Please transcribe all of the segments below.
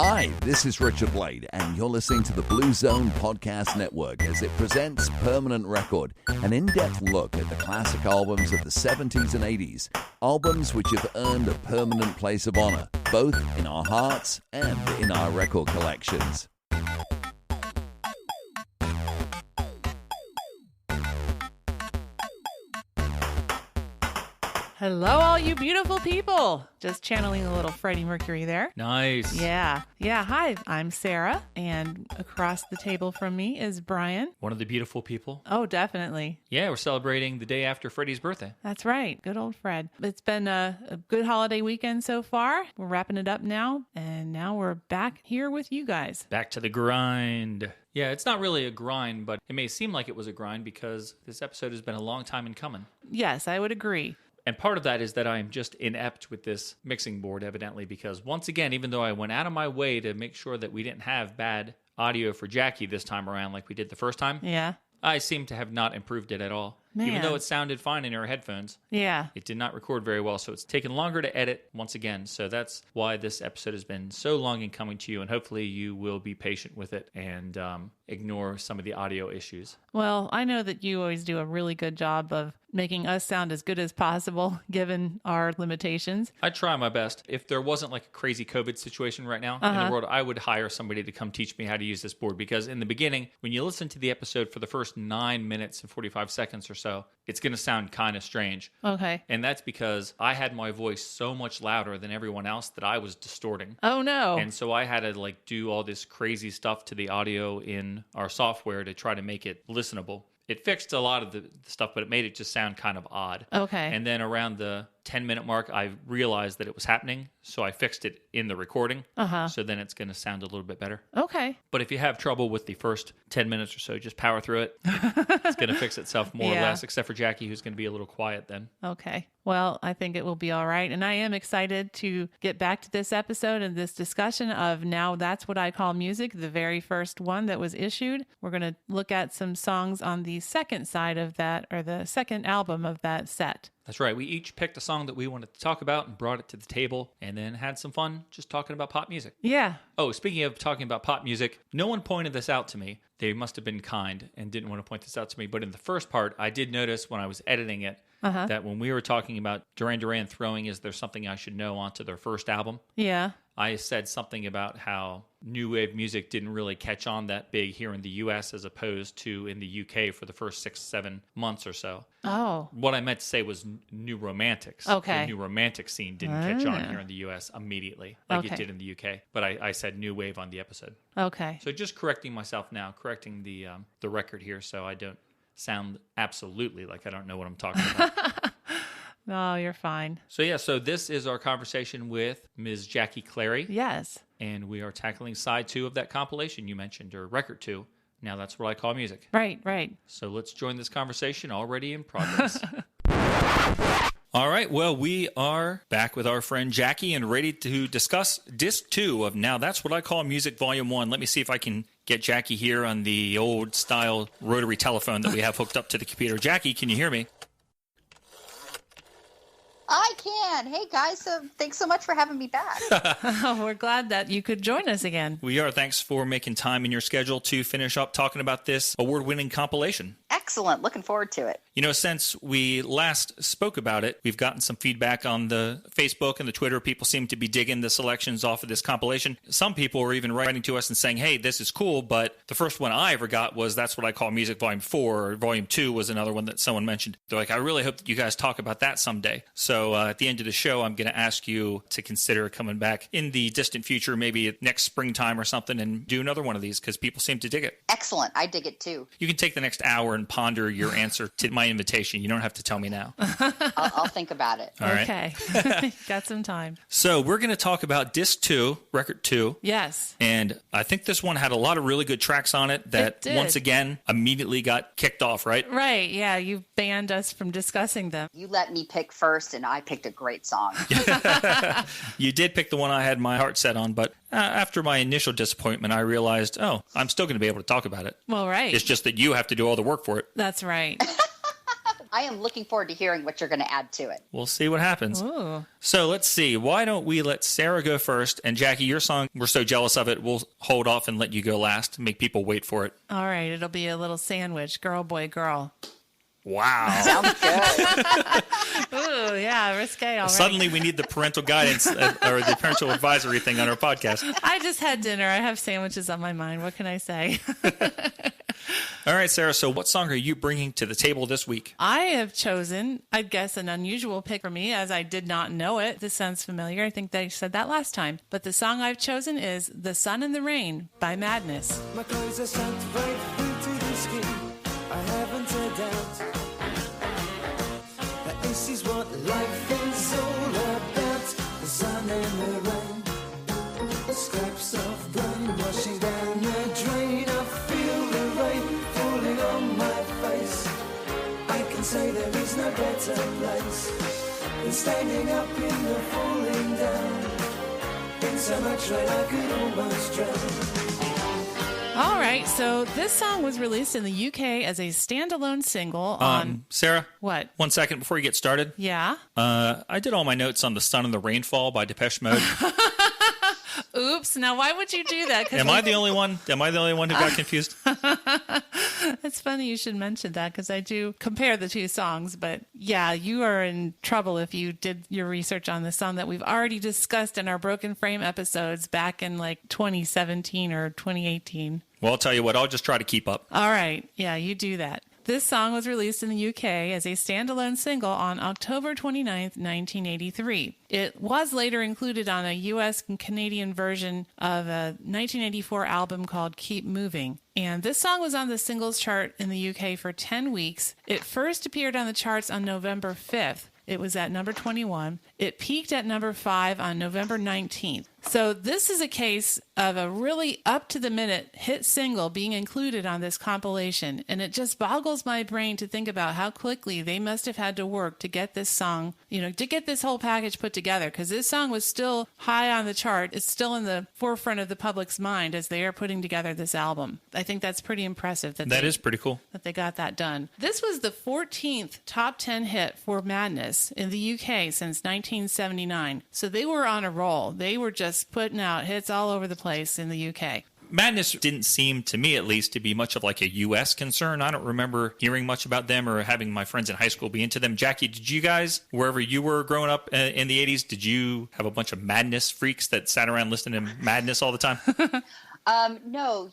Hi, this is Richard Blade, and you're listening to the Blue Zone Podcast Network as it presents Permanent Record, an in-depth look at the classic albums of the 70s and 80s, albums which have earned a permanent place of honor, both in our hearts and in our record collections. Hello, all you beautiful people. Just channeling a little Freddie Mercury there. Nice. Yeah. Hi, I'm Sarah, and across the table from me is Brian. One of the beautiful people. Oh, definitely. Yeah, we're celebrating the day after Freddie's birthday. That's right. Good old Fred. It's been a good holiday weekend so far. We're wrapping it up now, and now we're back here with you guys. Back to the grind. Yeah, it's not really a grind, but it may seem like it was a grind because this episode has been a long time in coming. Yes, I would agree. And part of that is that I'm just inept with this mixing board, evidently, because once again, even though I went out of my way to make sure that we didn't have bad audio for Jackie this time around like we did the first time, Yeah. I seem to have not improved it at all. Man. Even though it sounded fine in our headphones, Yeah. it did not record very well, so it's taken longer to edit once again. So that's why this episode has been so long in coming to you, and hopefully you will be patient with it and ignore some of the audio issues. Well, I know that you always do a really good job of making us sound as good as possible, given our limitations. I try my best. If there wasn't like a crazy COVID situation right now in the world, I would hire somebody to come teach me how to use this board, because in the beginning, when you listen to the episode for the first 9 minutes and 45 seconds or so, it's going to sound kind of strange. Okay. And that's because I had my voice so much louder than everyone else that I was distorting. Oh, no. And so I had to like do all this crazy stuff to the audio in our software to try to make it listenable. It fixed a lot of the stuff, but it made it just sound kind of odd. Okay. And then around the 10-minute mark, I realized that it was happening, so I fixed it in the recording. So then it's going to sound a little bit better. Okay. But if you have trouble with the first 10 minutes or so, just power through it. It's going to fix itself more or less, except for Jackie, who's going to be a little quiet then. Okay. Well, I think it will be all right. And I am excited to get back to this episode and this discussion of Now That's What I Call Music, the very first one that was issued. We're going to look at some songs on the second side of that, or the second album of that set. That's right. We each picked a song that we wanted to talk about and brought it to the table, and then had some fun just talking about pop music. Yeah. Oh, speaking of talking about pop music, no one pointed this out to me. They must have been kind and didn't want to point this out to me. But in the first part, I did notice when I was editing it that when we were talking about Duran Duran throwing Is There Something I Should Know onto their first album, Yeah. I said something about how new wave music didn't really catch on that big here in the U.S. as opposed to in the U.K. for the first 6-7 months or so. Oh. What I meant to say was new romantics. Okay. The new romantic scene didn't catch on here in the U.S. immediately like it did in the U.K. But I said new wave on the episode. Okay. So just correcting myself now, correcting the record here so I don't sound absolutely like I don't know what I'm talking about. No, you're fine. So this is our conversation with Ms. Jackie Clary. Yes. And we are tackling side 2 of that compilation you mentioned, or record 2. Now That's What I Call Music. Right. So let's join this conversation already in progress. All right, well, we are back with our friend Jackie and ready to discuss Disc 2 of Now That's What I Call Music Volume 1. Let me see if I can get Jackie here on the old-style rotary telephone that we have hooked up to the computer. Jackie, can you hear me? I can. Hey, guys. So thanks so much for having me back. We're glad that you could join us again. We are. Thanks for making time in your schedule to finish up talking about this award-winning compilation. Excellent. Looking forward to it. You know, since we last spoke about it, we've gotten some feedback on the Facebook and the Twitter. People seem to be digging the selections off of this compilation. Some people are even writing to us and saying, hey, this is cool, but the first one I ever got was That's What I Call Music Volume 4, or Volume 2 was another one that someone mentioned. They're like, I really hope that you guys talk about that someday. So at the end of the show, I'm going to ask you to consider coming back in the distant future, maybe next springtime or something, and do another one of these because people seem to dig it. Excellent. I dig it too. You can take the next hour and ponder your answer to my invitation. You don't have to tell me now. I'll think about it. All right. Okay. Got some time. So we're going to talk about Disc 2, Record 2. Yes. And I think this one had a lot of really good tracks on it that, once again, immediately got kicked off, right? Right. Yeah. You banned us from discussing them. You let me pick first, and I picked a great song. You did pick the one I had my heart set on, but after my initial disappointment, I realized, I'm still going to be able to talk about it. Well, right. It's just that you have to do all the work for it. That's right. I am looking forward to hearing what you're going to add to it. We'll see what happens. Ooh. So let's see. Why don't we let Sarah go first? And Jackie, your song, we're so jealous of it, we'll hold off and let you go last and make people wait for it. All right. It'll be a little sandwich. Girl, boy, girl. Wow. Sounds good. Ooh, yeah, risque. All right. Suddenly we need the parental guidance or the parental advisory thing on our podcast. I just had dinner. I have sandwiches on my mind. What can I say? All right, Sarah. So what song are you bringing to the table this week? I have chosen, I guess, an unusual pick for me, as I did not know it. This sounds familiar. I think they said that last time. But the song I've chosen is The Sun and the Rain by Madness. My clothes are soaked right through to the skin. I haven't a doubt. This is what life is all about. The sun and the rain. Scraps of blood washing down the drain. I feel the rain falling on my face. I can say there is no better place than standing up in the falling down. In so much rain I could almost drown. All right, so this song was released in the UK as a standalone single on... Sarah? What? 1 second before you get started. Yeah? I did all my notes on The Sun and the Rainfall by Depeche Mode. Oops. Now, why would you do that? Am I the only one? Am I the only one who got confused? It's funny you should mention that because I do compare the two songs. But yeah, you are in trouble if you did your research on the song that we've already discussed in our Broken Frame episodes back in like 2017 or 2018. Well, I'll tell you what. I'll just try to keep up. All right. Yeah, you do that. This song was released in the UK as a standalone single on October 29th, 1983. It was later included on a US and Canadian version of a 1984 album called Keep Moving. And this song was on the singles chart in the UK for 10 weeks. It first appeared on the charts on November 5th. It was at number 21. It peaked at number 5 on November 19th. So this is a case of a really up-to-the-minute hit single being included on this compilation, and it just boggles my brain to think about how quickly they must have had to work to get this song, to get this whole package put together, because this song was still high on the chart. It's still in the forefront of the public's mind as they are putting together this album. I think that's pretty impressive. That is pretty cool. That they got that done. This was the 14th top 10 hit for Madness in the UK since 1979, so they were on a roll. They were just putting out hits all over the place in the UK. Madness didn't seem, to me at least, to be much of like a U.S. concern. I don't remember hearing much about them or having my friends in high school be into them. Jackie, did you guys, wherever you were growing up in the 80s, did you have a bunch of Madness freaks that sat around listening to Madness all the time? No,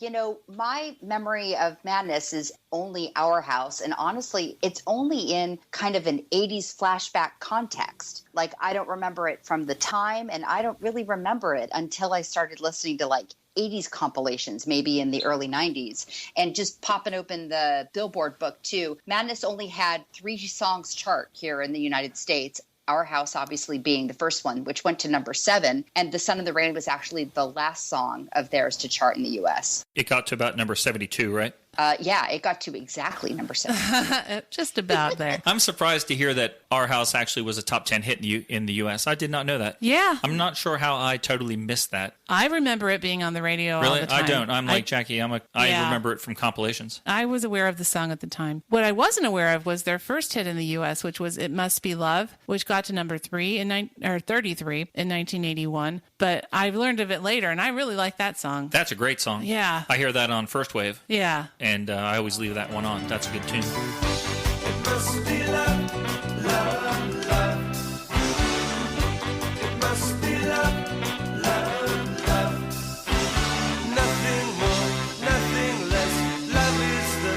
my memory of Madness is only Our House. And honestly, it's only in kind of an 80s flashback context. Like, I don't remember it from the time, and I don't really remember it until I started listening to like 80s compilations, maybe in the early 90s, and just popping open the Billboard book too. Madness only had 3 songs chart here in the United States. Our House obviously being the first one, which went to number 7. And The Sun and the Rain was actually the last song of theirs to chart in the U.S. It got to about number 72, right? Yeah, it got to exactly number 7. Just about there. I'm surprised to hear that Our House actually was a top 10 hit in the U.S. I did not know that. Yeah. I'm not sure how I totally missed that. I remember it being on the radio really? all the time. I don't. I'm like Jackie. I remember it from compilations. I was aware of the song at the time. What I wasn't aware of was their first hit in the U.S., which was It Must Be Love, which got to number 33 in 1981. But I learned of it later, and I really like that song. That's a great song. Yeah. I hear that on First Wave. Yeah. And I always leave that one on. That's a good tune. It must be love, love, love. It must be love, love, love. Nothing more, nothing less. Love is the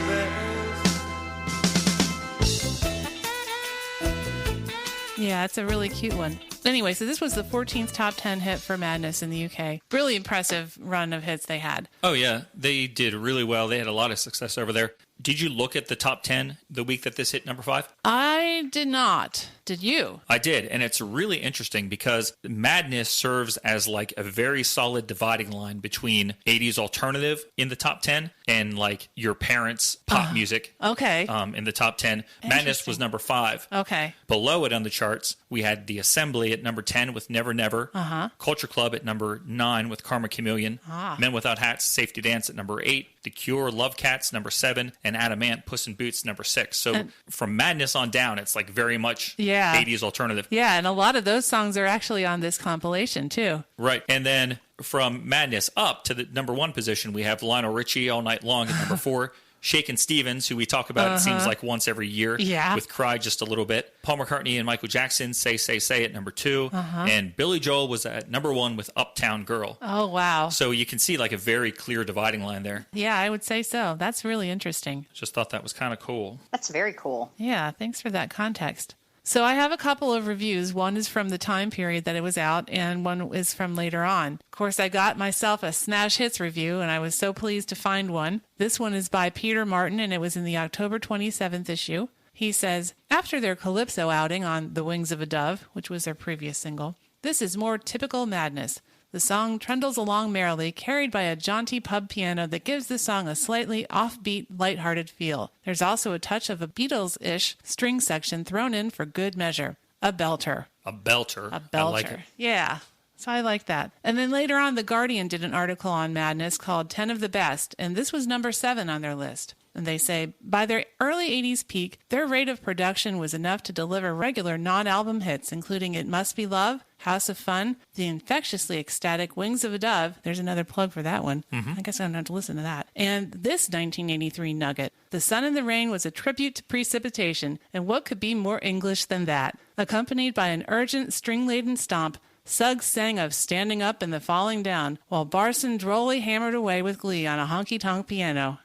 best. Yeah, it's a really cute one. Anyway, so this was the 14th top 10 hit for Madness in the UK. Really impressive run of hits they had. Oh, yeah. They did really well. They had a lot of success over there. Did you look at the top 10 the week that this hit number 5? I did not. Did you? I did, and it's really interesting because Madness serves as like a very solid dividing line between 80s alternative in the top 10 and like your parents' pop music Okay. in the top 10. Madness was number 5. Okay. Below it on the charts, we had The Assembly at number 10 with Never Never, Culture Club at number 9 with Karma Chameleon, Men Without Hats, Safety Dance at number 8, The Cure, Love Cats number 7, and Adam Ant, Puss in Boots number 6. So from Madness on down, it's like very much 80s alternative. Yeah, and a lot of those songs are actually on this compilation too. Right. And then from Madness up to the number 1 position, we have Lionel Richie All Night Long at number 4. Shakin' Stevens, who we talk about, it seems like once every year, with Cry just a little bit. Paul McCartney and Michael Jackson, Say, Say, Say at number 2. And Billy Joel was at number 1 with Uptown Girl. Oh, wow. So you can see like a very clear dividing line there. Yeah, I would say so. That's really interesting. Just thought that was kind of cool. That's very cool. Yeah, thanks for that context. So I have a couple of reviews. One is from the time period that it was out, and one is from later on. Of course, I got myself a Smash Hits review, and I was so pleased to find one. This one is by Peter Martin, and it was in the October 27th issue. He says, after their Calypso outing on The Wings of a Dove, which was their previous single, this is more typical Madness. The song trundles along merrily, carried by a jaunty pub piano that gives the song a slightly offbeat, lighthearted feel. There's also a touch of a Beatles-ish string section thrown in for good measure. A belter. A belter. A belter. I like it. Yeah. So I like that. And then later on, The Guardian did an article on Madness called 10 of the Best, and this was number 7 on their list. And they say, by their early 80s peak, their rate of production was enough to deliver regular non-album hits, including It Must Be Love, House of Fun, the infectiously ecstatic Wings of a Dove. There's another plug for that one. I guess I'm going to have to listen to that. And this 1983 nugget. The Sun and the Rain was a tribute to precipitation, and what could be more English than that? Accompanied by an urgent, string-laden stomp, Suggs sang of standing up and the falling down, while Barson drolly hammered away with glee on a honky-tonk piano.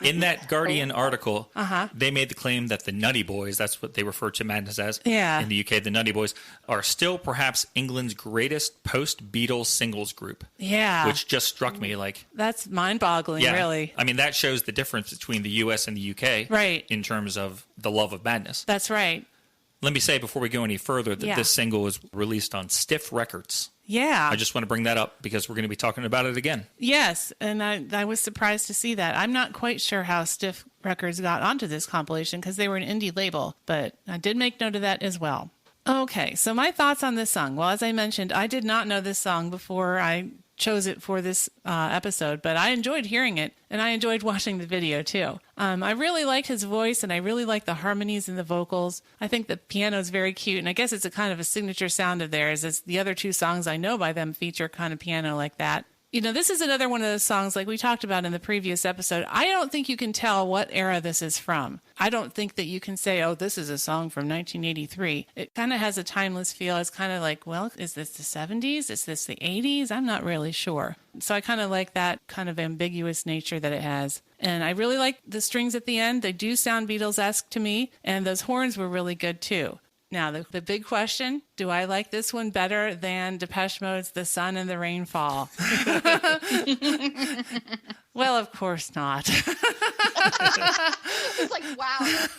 In that Guardian article, they made the claim that the Nutty Boys, that's what they refer to Madness as in the UK, the Nutty Boys, are still perhaps England's greatest post-Beatles singles group. Yeah. Which just struck me like... That's mind-boggling, really. I mean, that shows the difference between the US and the UK in terms of the love of Madness. That's right. Let me say before we go any further that this single was released on Stiff Records. Yeah. I just want to bring that up because we're going to be talking about it again. Yes, and I was surprised to see that. I'm not quite sure how Stiff Records got onto this compilation because they were an indie label, but I did make note of that as well. Okay, so my thoughts on this song. Well, as I mentioned, I did not know this song before I chose it for this episode, but I enjoyed hearing it, and I enjoyed watching the video too. I really liked his voice, and I really liked the harmonies and the vocals. I think the piano is very cute, and I guess it's a kind of a signature sound of theirs, as the other 2 songs I know by them feature kind of piano like that. You know, this is another one of those songs like we talked about in the previous episode. I don't think you can tell what era this is from. I don't think that you can say, oh, this is a song from 1983. It kind of has a timeless feel. It's kind of like, well, is this the 70s? Is this the 80s? I'm not really sure. So I kind of like that kind of ambiguous nature that it has. And I really like the strings at the end. They do sound Beatles-esque to me. And those horns were really good too. Now, the big question, do I like this one better than Depeche Mode's The Sun and the Rain Fall? Well, of course not. It's like, wow,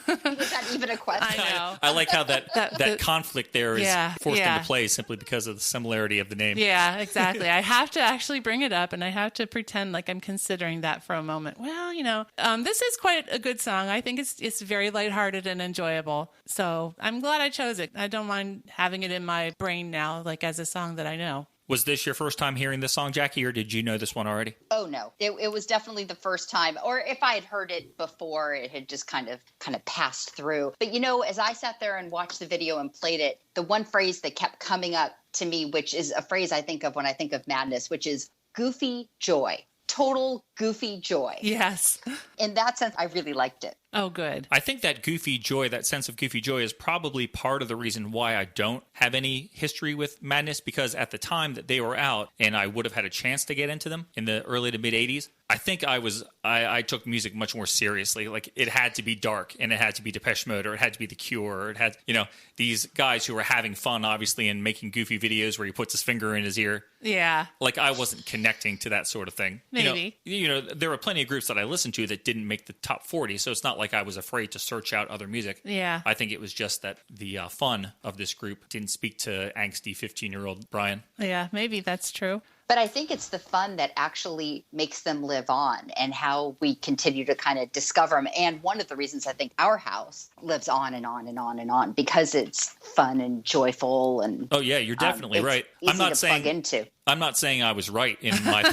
was that even a question? I know. I like how that conflict there is forced yeah. into play simply because of the similarity of the name. Yeah, exactly. I have to actually bring it up, and I have to pretend like I'm considering that for a moment. Well, you know, this is quite a good song. I think it's very lighthearted and enjoyable. So I'm glad I chose it. I don't mind having it in my brain now, like as a song that I know. Was this your first time hearing this song, Jackie, or did you know this one already? Oh, no. It was definitely the first time. Or if I had heard it before, it had just kind of passed through. But, you know, as I sat there and watched the video and played it, the one phrase that kept coming up to me, which is a phrase I think of when I think of Madness, which is goofy joy. Total goofy joy. Yes. In that sense, I really liked it. Oh, good. I think that goofy joy, that sense of goofy joy is probably part of the reason why I don't have any history with Madness, because at the time that they were out and I would have had a chance to get into them in the early to mid 80s, I think I took music much more seriously. Like it had to be dark and it had to be Depeche Mode or it had to be The Cure or it had, you know, these guys who were having fun, obviously, and making goofy videos where he puts his finger in his ear. Yeah. Like I wasn't connecting to that sort of thing. Maybe. You know, there were plenty of groups that I listened to that didn't make the top 40, so it's not like I was afraid to search out other music. Yeah. I think it was just that the fun of this group didn't speak to angsty 15-year-old Brian. Yeah, maybe that's true. But I think it's the fun that actually makes them live on and how we continue to kind of discover them. And one of the reasons I think our house lives on and on and on and on because it's fun and joyful. And oh, yeah, you're definitely right. I'm not saying plug into. I'm not saying I was right in my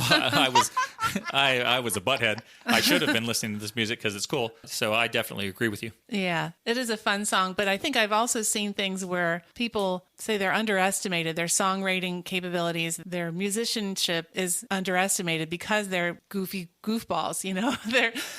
I was a butthead. I should have been listening to this music because it's cool. So I definitely agree with you. Yeah, it is a fun song, but I think I've also seen things where people say they're underestimated, their songwriting capabilities, their musicianship is underestimated because they're goofy goofballs, you know?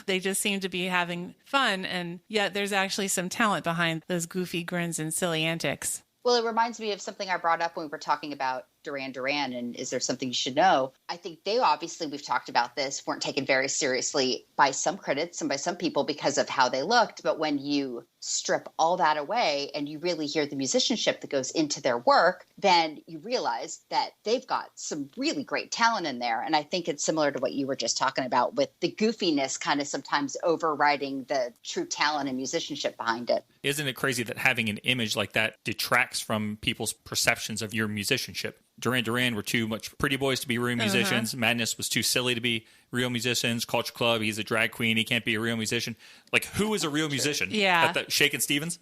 They just seem to be having fun, and yet there's actually some talent behind those goofy grins and silly antics. Well, it reminds me of something I brought up when we were talking about Duran Duran and is there something you should know? I think they obviously, we've talked about this, weren't taken very seriously by some critics and by some people because of how they looked. But when you strip all that away and you really hear the musicianship that goes into their work, then you realize that they've got some really great talent in there. And I think it's similar to what you were just talking about with the goofiness kind of sometimes overriding the true talent and musicianship behind it. Isn't it crazy that having an image like that detracts from people's perceptions of your musicianship? Duran Duran were too much pretty boys to be real musicians. Madness was too silly to be real musicians. Culture Club, he's a drag queen. He can't be a real musician. Like, who is a real musician? Yeah. Shakin' Stevens?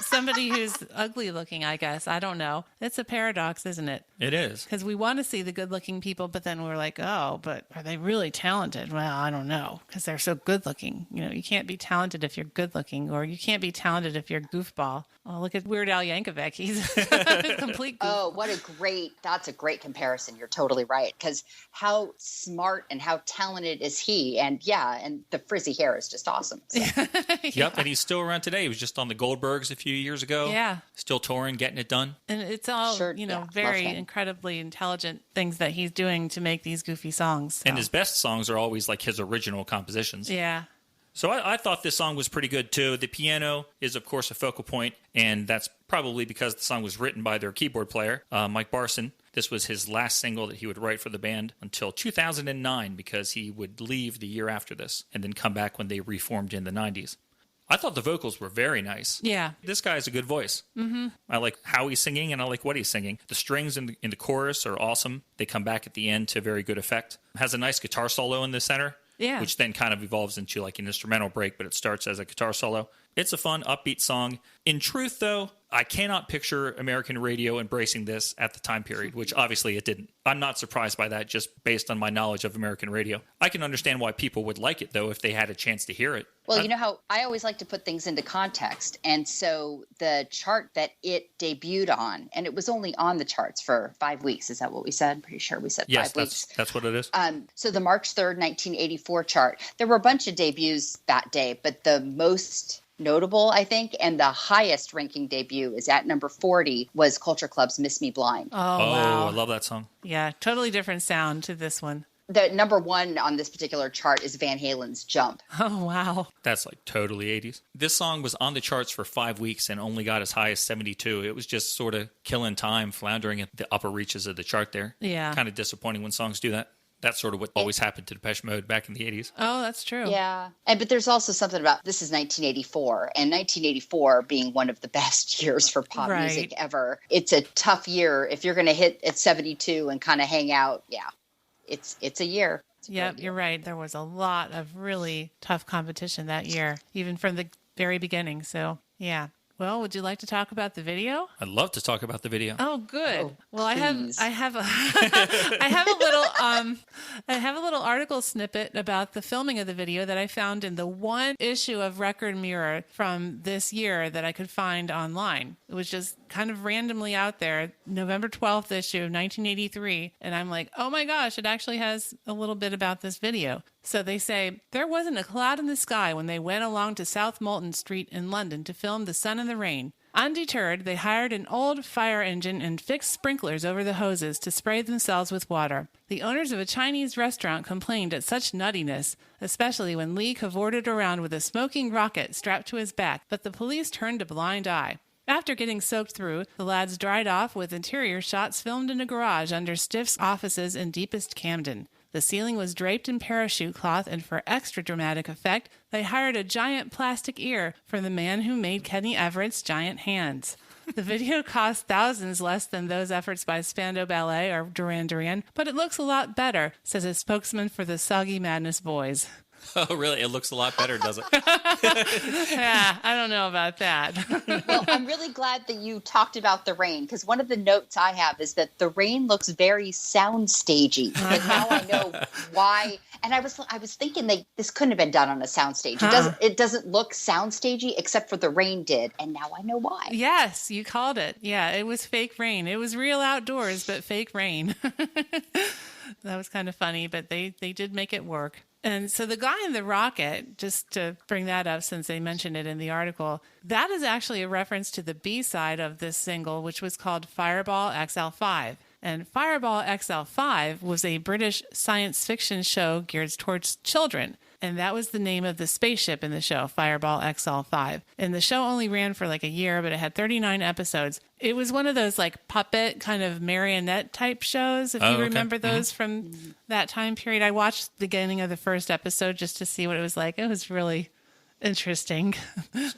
Somebody who's ugly looking, I guess. I don't know. It's a paradox, isn't it? It is. Because we want to see the good looking people, but then we're like, oh, but are they really talented? Well, I don't know, because they're so good looking. You know, you can't be talented if you're good looking, or you can't be talented if you're a goofball. Oh, look at Weird Al Yankovic. He's a complete goofball. Oh, that's a great comparison. You're totally right. Because how smart and how talented is he? And the frizzy hair is just awesome. So. Yep, and he's still around today. He was just on the Goldbergs a few years ago. Yeah. Still touring, getting it done. And it's all, very incredibly intelligent things that he's doing to make these goofy songs. So. And his best songs are always like his original compositions. Yeah. So I thought this song was pretty good, too. The piano is, of course, a focal point, and that's probably because the song was written by their keyboard player, Mike Barson. This was his last single that he would write for the band until 2009 because he would leave the year after this and then come back when they reformed in the 90s. I thought the vocals were very nice. Yeah. This guy has a good voice. Mm-hmm. I like how he's singing, and I like what he's singing. The strings in the chorus are awesome. They come back at the end to very good effect. Has a nice guitar solo in the center. Yeah. Which then kind of evolves into like an instrumental break, but it starts as a guitar solo. It's a fun, upbeat song. In truth, though, I cannot picture American radio embracing this at the time period, which obviously it didn't. I'm not surprised by that just based on my knowledge of American radio. I can understand why people would like it, though, if they had a chance to hear it. Well, you know how I always like to put things into context. And so the chart that it debuted on, and it was only on the charts for 5 weeks. Is that what we said? I'm pretty sure we said 5 weeks. Yes, that's what it is. So the March 3rd, 1984 chart, there were a bunch of debuts that day, but the most notable, I think, and the highest ranking debut is at number 40 was Culture Club's Miss Me Blind. Oh, wow. I love that song. Yeah, totally different sound to this one. The number one on this particular chart is Van Halen's Jump. Oh, wow. That's like totally 80s. This song was on the charts for 5 weeks and only got as high as 72. It was just sort of killing time, floundering at the upper reaches of the chart there. Yeah. Kind of disappointing when songs do that. That's sort of what always happened to Depeche Mode back in the 80s. Oh, that's true. Yeah. But there's also something about, this is 1984, and 1984 being one of the best years for pop music ever. It's a tough year. If you're going to hit at 72 and kind of hang out, it's a year. Yep, you're right. There was a lot of really tough competition that year, even from the very beginning. So, yeah. Well, would you like to talk about the video? I'd love to talk about the video. Oh, good. Oh, well, please. I have a little article snippet about the filming of the video that I found in the one issue of Record Mirror from this year that I could find online. It was just kind of randomly out there, November 12th issue of 1983, and I'm like, oh my gosh, it actually has a little bit about this video. So they say, there wasn't a cloud in the sky when they went along to South Molton Street in London to film The Sun and the Rain. Undeterred, they hired an old fire engine and fixed sprinklers over the hoses to spray themselves with water. The owners of a Chinese restaurant complained at such nuttiness, especially when Lee cavorted around with a smoking rocket strapped to his back, but the police turned a blind eye. After getting soaked through, the lads dried off with interior shots filmed in a garage under Stiff's offices in deepest Camden. The ceiling was draped in parachute cloth, and for extra dramatic effect, they hired a giant plastic ear for the man who made Kenny Everett's giant hands. The video cost thousands less than those efforts by Spandau Ballet or Duran Duran, but it looks a lot better, says a spokesman for the Soggy Madness Boys. Oh, really? It looks a lot better, does it? Yeah, I don't know about that. Well, I'm really glad that you talked about the rain, because one of the notes I have is that the rain looks very soundstagey. And now I know why. And I was thinking this couldn't have been done on a soundstage. It doesn't look soundstagey except for the rain did, and now I know why. Yes, you called it. Yeah, it was fake rain. It was real outdoors, but fake rain. That was kind of funny, but they did make it work. And so the guy in the rocket, just to bring that up since they mentioned it in the article, that is actually a reference to the B-side of this single, which was called Fireball XL5. And Fireball XL5 was a British science fiction show geared towards children. And that was the name of the spaceship in the show, Fireball XL5. And the show only ran for like a year, but it had 39 episodes. It was one of those like puppet kind of marionette type shows, if you remember those from that time period. I watched the beginning of the first episode just to see what it was like. It was really interesting.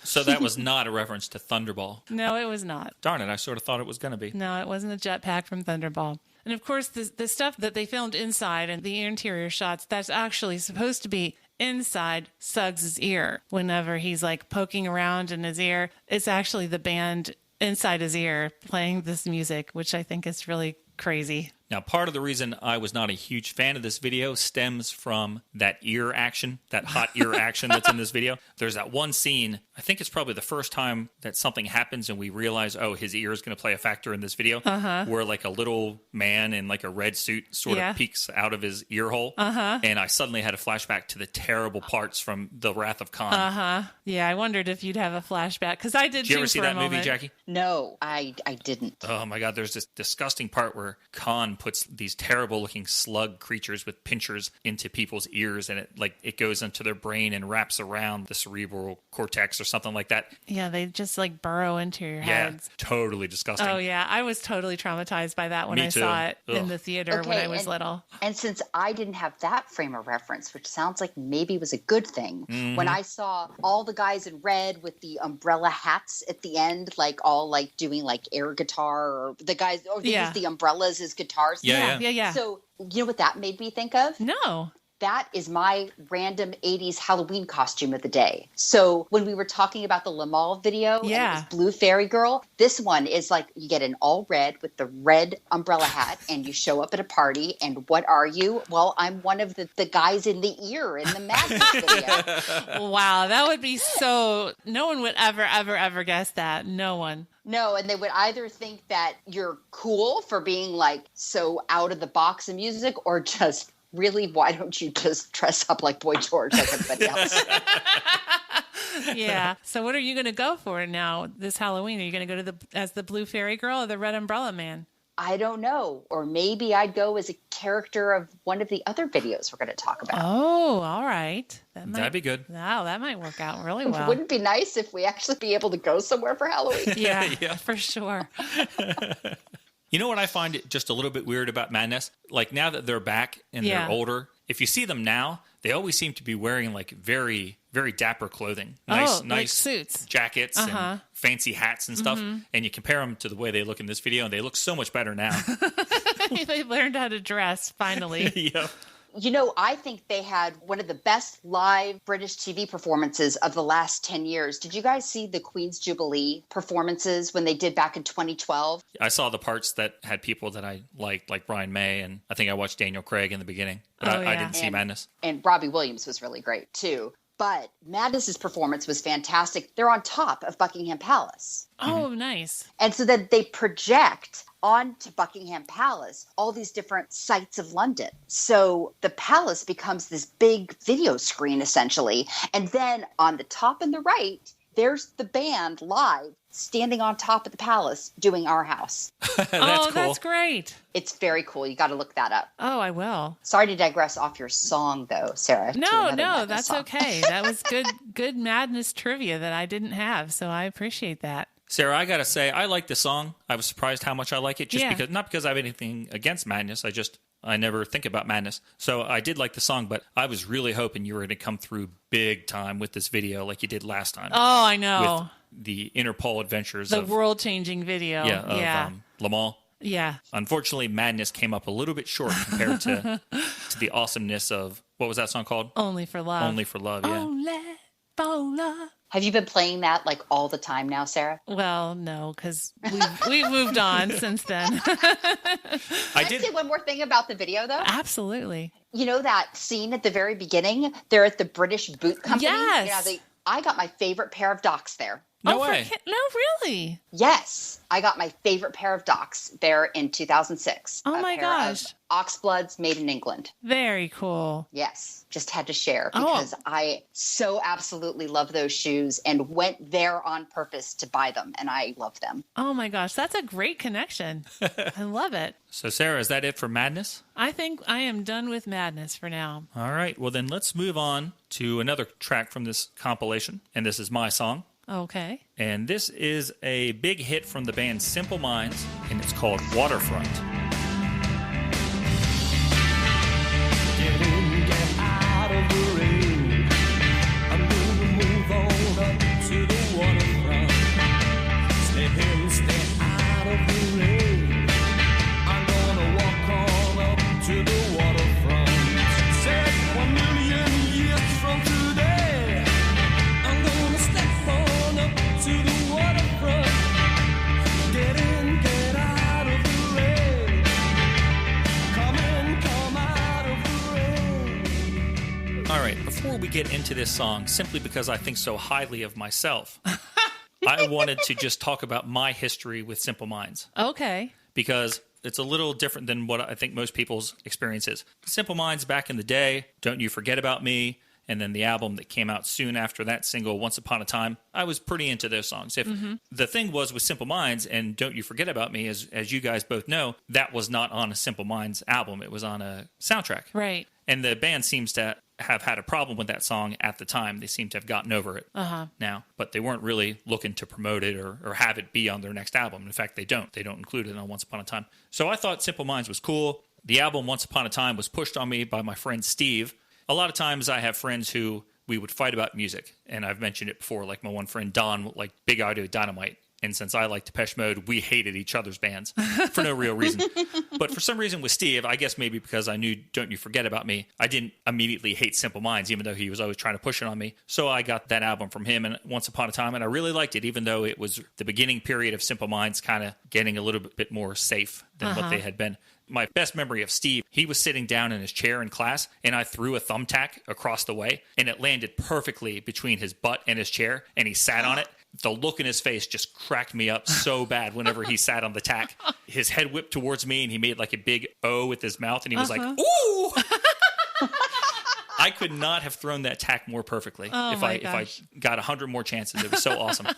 So that was not a reference to Thunderball. No, it was not. Darn it, I sort of thought it was going to be. No, it wasn't a jetpack from Thunderball. And of course, the stuff that they filmed inside and the interior shots, that's actually supposed to be inside Suggs' ear. Whenever he's like poking around in his ear, it's actually the band inside his ear playing this music, which I think is really crazy. Now, part of the reason I was not a huge fan of this video stems from that ear action, that hot ear action that's in this video. There's that one scene, I think it's probably the first time that something happens and we realize, oh, his ear is going to play a factor in this video, where like a little man in like a red suit sort of peeks out of his ear hole. And I suddenly had a flashback to the terrible parts from The Wrath of Khan. Yeah, I wondered if you'd have a flashback, because I did. Did you ever see that movie, Jackie? No, I didn't. Oh my God, there's this disgusting part where Khan puts these terrible looking slug creatures with pinchers into people's ears, and it goes into their brain and wraps around the cerebral cortex or something like that. Yeah, they just like burrow into your heads. Yeah, totally disgusting. Oh yeah, I was totally traumatized by that when I saw it in the theater when I was little. And since I didn't have that frame of reference, which sounds like maybe was a good thing, when I saw all the guys in red with the umbrella hats at the end, like all like doing like air guitar, or the guys, or they use the umbrellas as guitars. Yeah. So you know what that made me think of? No. That is my random 80s Halloween costume of the day. So when we were talking about the Lamal video, and it was Blue Fairy Girl, this one is like you get an all red with the red umbrella hat and you show up at a party, and what are you? Well, I'm one of the guys in the ear in the Madness video. Wow, that would be so... No one would ever guess that. No one. No, and they would either think that you're cool for being like so out of the box in music, or just... Really, why don't you just dress up like Boy George like everybody else? Yeah. So what are you going to go for now this Halloween? Are you going to go as the Blue Fairy Girl or the Red Umbrella Man? I don't know. Or maybe I'd go as a character of one of the other videos we're going to talk about. Oh, all right. That'd be good. Wow, that might work out really well. Wouldn't it be nice if we actually be able to go somewhere for Halloween? Yeah, for sure. You know what I find just a little bit weird about Madness? Like now that they're back and they're older, if you see them now, they always seem to be wearing like very, very dapper clothing. Nice like suits, jackets, and fancy hats and stuff. And you compare them to the way they look in this video, and they look so much better now. They learned how to dress, finally. Yep. You know, I think they had one of the best live British TV performances of the last 10 years. Did you guys see the Queen's Jubilee performances when they did back in 2012? I saw the parts that had people that I liked, like Brian May, and I think I watched Daniel Craig in the beginning. But I didn't see Madness. And Robbie Williams was really great, too. But Madness's performance was fantastic. They're on top of Buckingham Palace. Oh, nice. And so then they project onto Buckingham Palace all these different sites of London. So the palace becomes this big video screen, essentially. And then on the top and the right, there's the band live standing on top of the palace doing Our House. That's cool. That's great. It's very cool. You got to look that up. Oh, I will. Sorry to digress off your song, though, Sarah. No, that's okay. That was good Madness trivia that I didn't have, so I appreciate that. Sarah, I gotta say, I like the song. I was surprised how much I like it, Yeah. not because I have anything against Madness. I never think about Madness. So I did like the song, but I was really hoping you were going to come through big time with this video like you did last time. Oh, I know. With the Interpol adventures The of world-changing video. of Lamar. Yeah. Unfortunately, Madness came up a little bit short compared to the awesomeness of, what was that song called? Only for Love. Only for Love, yeah. Only for Love. Have you been playing that like all the time now, Sarah? Well, no, because we've moved on since then. Can I say one more thing about the video, though? Absolutely. You know that scene at the very beginning? They're at the British Boot Company. Yes. I got my favorite pair of Docs there. No way. No, really? Yes, I got my favorite pair of Docs there in 2006. Oh my gosh. Oxbloods made in England. Very cool. Yes, just had to share Oh. because I so absolutely love those shoes and went there on purpose to buy them, and I love them. Oh my gosh, that's a great connection. I love it. So, Sarah, is that it for Madness? I think I am done with Madness for now. All right. Well, then let's move on to another track from this compilation. And this is my song. Okay. And this is a big hit from the band Simple Minds, and it's called Waterfront. Get in, get out of the rain. I'm gonna move on up to the waterfront. Step in, step out of the rain. I'm gonna walk on up to the waterfront. Say 1 million years from today, I'm gonna step on up to the waterfront. Get in, get out of the rain. Come in, come out of the rain. All right. Before we get into this song, simply because I think so highly of myself, I wanted to just talk about my history with Simple Minds, Okay. because it's a little different than what I think most people's experience is. Simple Minds back in the day, Don't You Forget About Me, and then the album that came out soon after that single, Once Upon a Time, I was pretty into those songs. The thing was with Simple Minds and Don't You Forget About Me, as you guys both know, that was not on a Simple Minds album. It was on a soundtrack. Right. And the band seems to have had a problem with that song at the time. They seem to have gotten over it now, but they weren't really looking to promote it or have it be on their next album. In fact, they don't. They don't include it on Once Upon a Time. So I thought Simple Minds was cool. The album Once Upon a Time was pushed on me by my friend Steve. A lot of times I have friends who we would fight about music, and I've mentioned it before, like my one friend Don, like Big Audio Dynamite. And since I like Depeche Mode, we hated each other's bands for no real reason. But for some reason with Steve, I guess maybe because I knew Don't You Forget About Me, I didn't immediately hate Simple Minds, even though he was always trying to push it on me. So I got that album from him and Once Upon a Time, and I really liked it, even though it was the beginning period of Simple Minds kind of getting a little bit more safe than what they had been. My best memory of Steve, he was sitting down in his chair in class, and I threw a thumbtack across the way, and it landed perfectly between his butt and his chair, and he sat on it. The look in his face just cracked me up so bad whenever he sat on the tack. His head whipped towards me, and he made like a big O with his mouth, and he was like, ooh! I could not have thrown that tack more perfectly if I got 100 more chances. It was so awesome.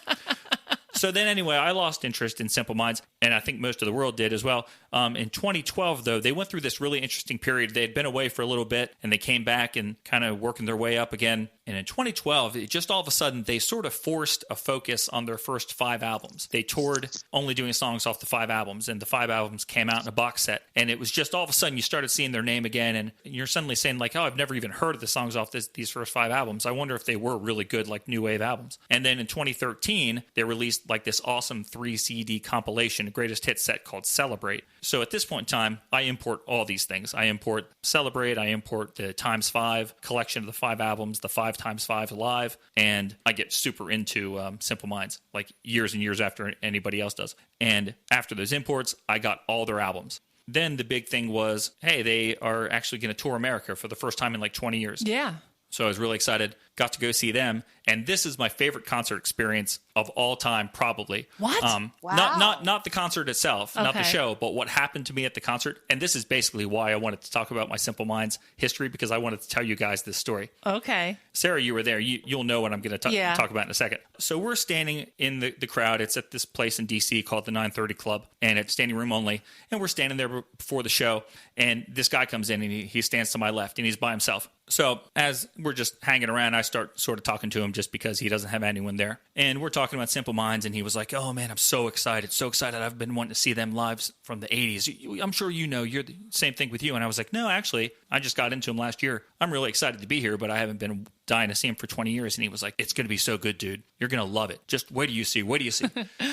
So then anyway, I lost interest in Simple Minds, and I think most of the world did as well. In 2012, though, they went through this really interesting period. They had been away for a little bit, and they came back and kind of working their way up again. And in 2012, it just all of a sudden, they sort of forced a focus on their first 5 albums. They toured only doing songs off the 5 albums, and the 5 albums came out in a box set. And it was just all of a sudden, you started seeing their name again, and you're suddenly saying like, oh, I've never even heard of the songs off these first 5 albums. I wonder if they were really good, like new wave albums. And then in 2013, they released like this awesome 3 CD compilation, greatest hit set called Celebrate. So at this point in time, I import all these things. I import Celebrate, I import the Times 5 collection of the 5 albums, the 5 times 5 live, and I get super into Simple Minds, like years and years after anybody else does. And after those imports, I got all their albums. Then the big thing was, hey, they are actually going to tour America for the first time in like 20 years. Yeah. So I was really excited, got to go see them, and this is my favorite concert experience of all time, probably. What? Wow. Not the concert itself, not the Okay. show, but what happened to me at the concert. And this is basically why I wanted to talk about my Simple Minds history, because I wanted to tell you guys this story. Okay. Sarah, you were there. You'll know what I'm going to Yeah. talk about in a second. So we're standing in the crowd. It's at this place in D.C. called the 930 Club, and it's standing room only. And we're standing there before the show, and this guy comes in, and he stands to my left, and he's by himself. So as we're just hanging around, I start sort of talking to him just because he doesn't have anyone there. And we're talking about Simple Minds, and he was like, oh, man, I'm so excited. So excited. I've been wanting to see them live from the 80s. I'm sure you know, you're the same thing with you. And I was like, no, actually, I just got into him last year. I'm really excited to be here, but I haven't been dying to see him for 20 years. And he was like, it's going to be so good, dude. You're going to love it. Just wait till you see. Wait till you see.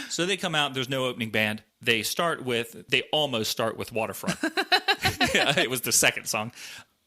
So they come out. There's no opening band. They almost start with Waterfront. Yeah, it was the second song.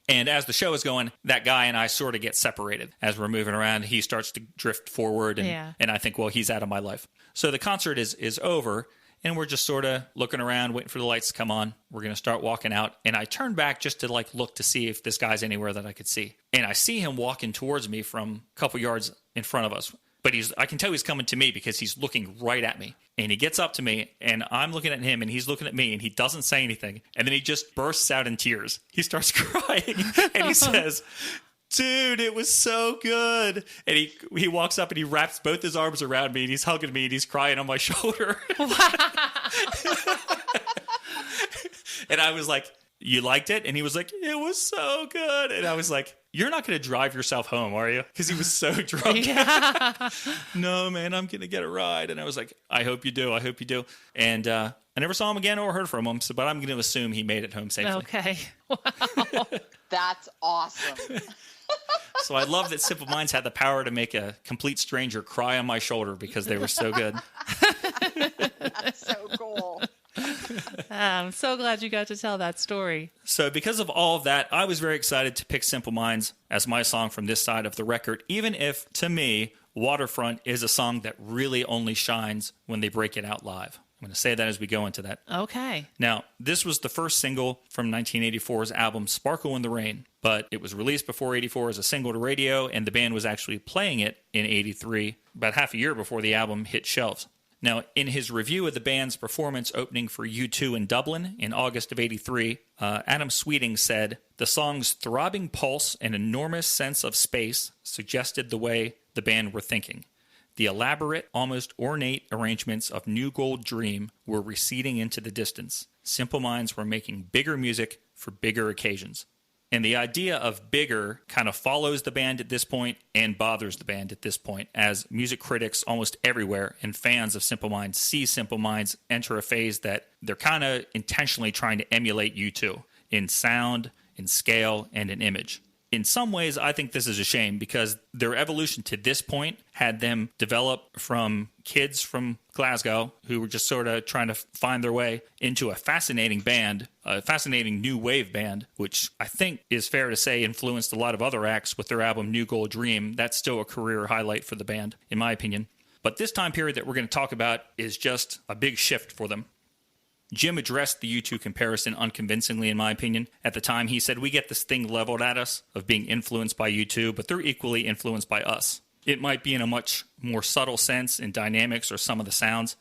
And as the show is going, that guy and I sort of get separated. As we're moving around, he starts to drift forward, and I think, well, he's out of my life. So the concert is over, and we're just sort of looking around, waiting for the lights to come on. We're going to start walking out, and I turn back just to look to see if this guy's anywhere that I could see. And I see him walking towards me from a couple yards in front of us. But I can tell he's coming to me because he's looking right at me. And he gets up to me, and I'm looking at him, and he's looking at me, and he doesn't say anything. And then he just bursts out in tears. He starts crying, and he says, dude, it was so good. And he walks up, and he wraps both his arms around me, and he's hugging me, and he's crying on my shoulder. And I was like, you liked it? And he was like, it was so good. And I was like, you're not going to drive yourself home, are you? Because he was so drunk. Yeah. No, man, I'm going to get a ride. And I was like, I hope you do. I hope you do. And I never saw him again or heard from him, but I'm going to assume he made it home safely. Okay. Wow. That's awesome. So I love that Simple Minds had the power to make a complete stranger cry on my shoulder because they were so good. That's so cool. I'm so glad you got to tell that story. So because of all of that, I was very excited to pick Simple Minds as my song from this side of the record, even if, to me, Waterfront is a song that really only shines when they break it out live. I'm going to say that as we go into that. Okay. Now, this was the first single from 1984's album Sparkle in the Rain, but it was released before 84 as a single to radio, and the band was actually playing it in 83, about half a year before the album hit shelves. Now, in his review of the band's performance opening for U2 in Dublin in August of 83, Adam Sweeting said, the song's throbbing pulse and enormous sense of space suggested the way the band were thinking. The elaborate, almost ornate arrangements of New Gold Dream were receding into the distance. Simple Minds were making bigger music for bigger occasions. And the idea of bigger kind of follows the band at this point and bothers the band at this point, as music critics almost everywhere and fans of Simple Minds see Simple Minds enter a phase that they're kind of intentionally trying to emulate U2 in sound, in scale, and in image. In some ways, I think this is a shame because their evolution to this point had them develop from kids from Glasgow who were just sort of trying to find their way into a fascinating band, a fascinating new wave band, which I think is fair to say influenced a lot of other acts with their album New Gold Dream. That's still a career highlight for the band, in my opinion. But this time period that we're going to talk about is just a big shift for them. Jim addressed the U2 comparison unconvincingly, in my opinion. At the time, he said, we get this thing leveled at us of being influenced by U2, but they're equally influenced by us. It might be in a much more subtle sense in dynamics or some of the sounds.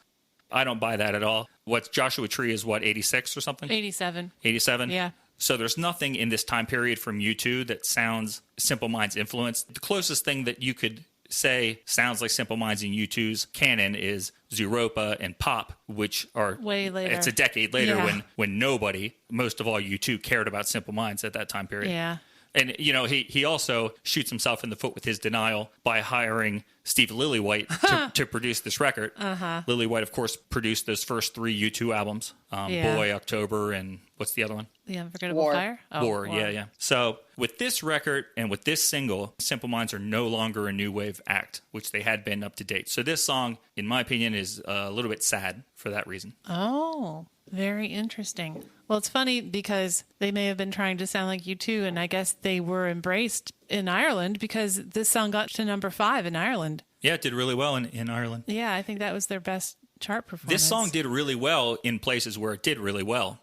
I don't buy that at all. What Joshua Tree is, 86 or something? 87. 87? Yeah. So there's nothing in this time period from U2 that sounds Simple Minds influenced. The closest thing that you could say sounds like Simple Minds in U2's canon is Zooropa and Pop, which are way later. It's a decade later when nobody, most of all U2, cared about Simple Minds at that time period. Yeah. And, he also shoots himself in the foot with his denial by hiring Steve Lillywhite to produce this record. Uh-huh. Lillywhite, of course, produced those first 3 U2 albums, Boy, October, and what's the other one? The Unforgettable War. Fire? War, yeah. So with this record and with this single, Simple Minds are no longer a new wave act, which they had been up to date. So this song, in my opinion, is a little bit sad for that reason. Oh, very interesting. Well, it's funny because they may have been trying to sound like U2, and I guess they were embraced in Ireland because this song got to number 5 in Ireland. Yeah, it did really well in Ireland. Yeah, I think that was their best chart performance. This song did really well in places where it did really well.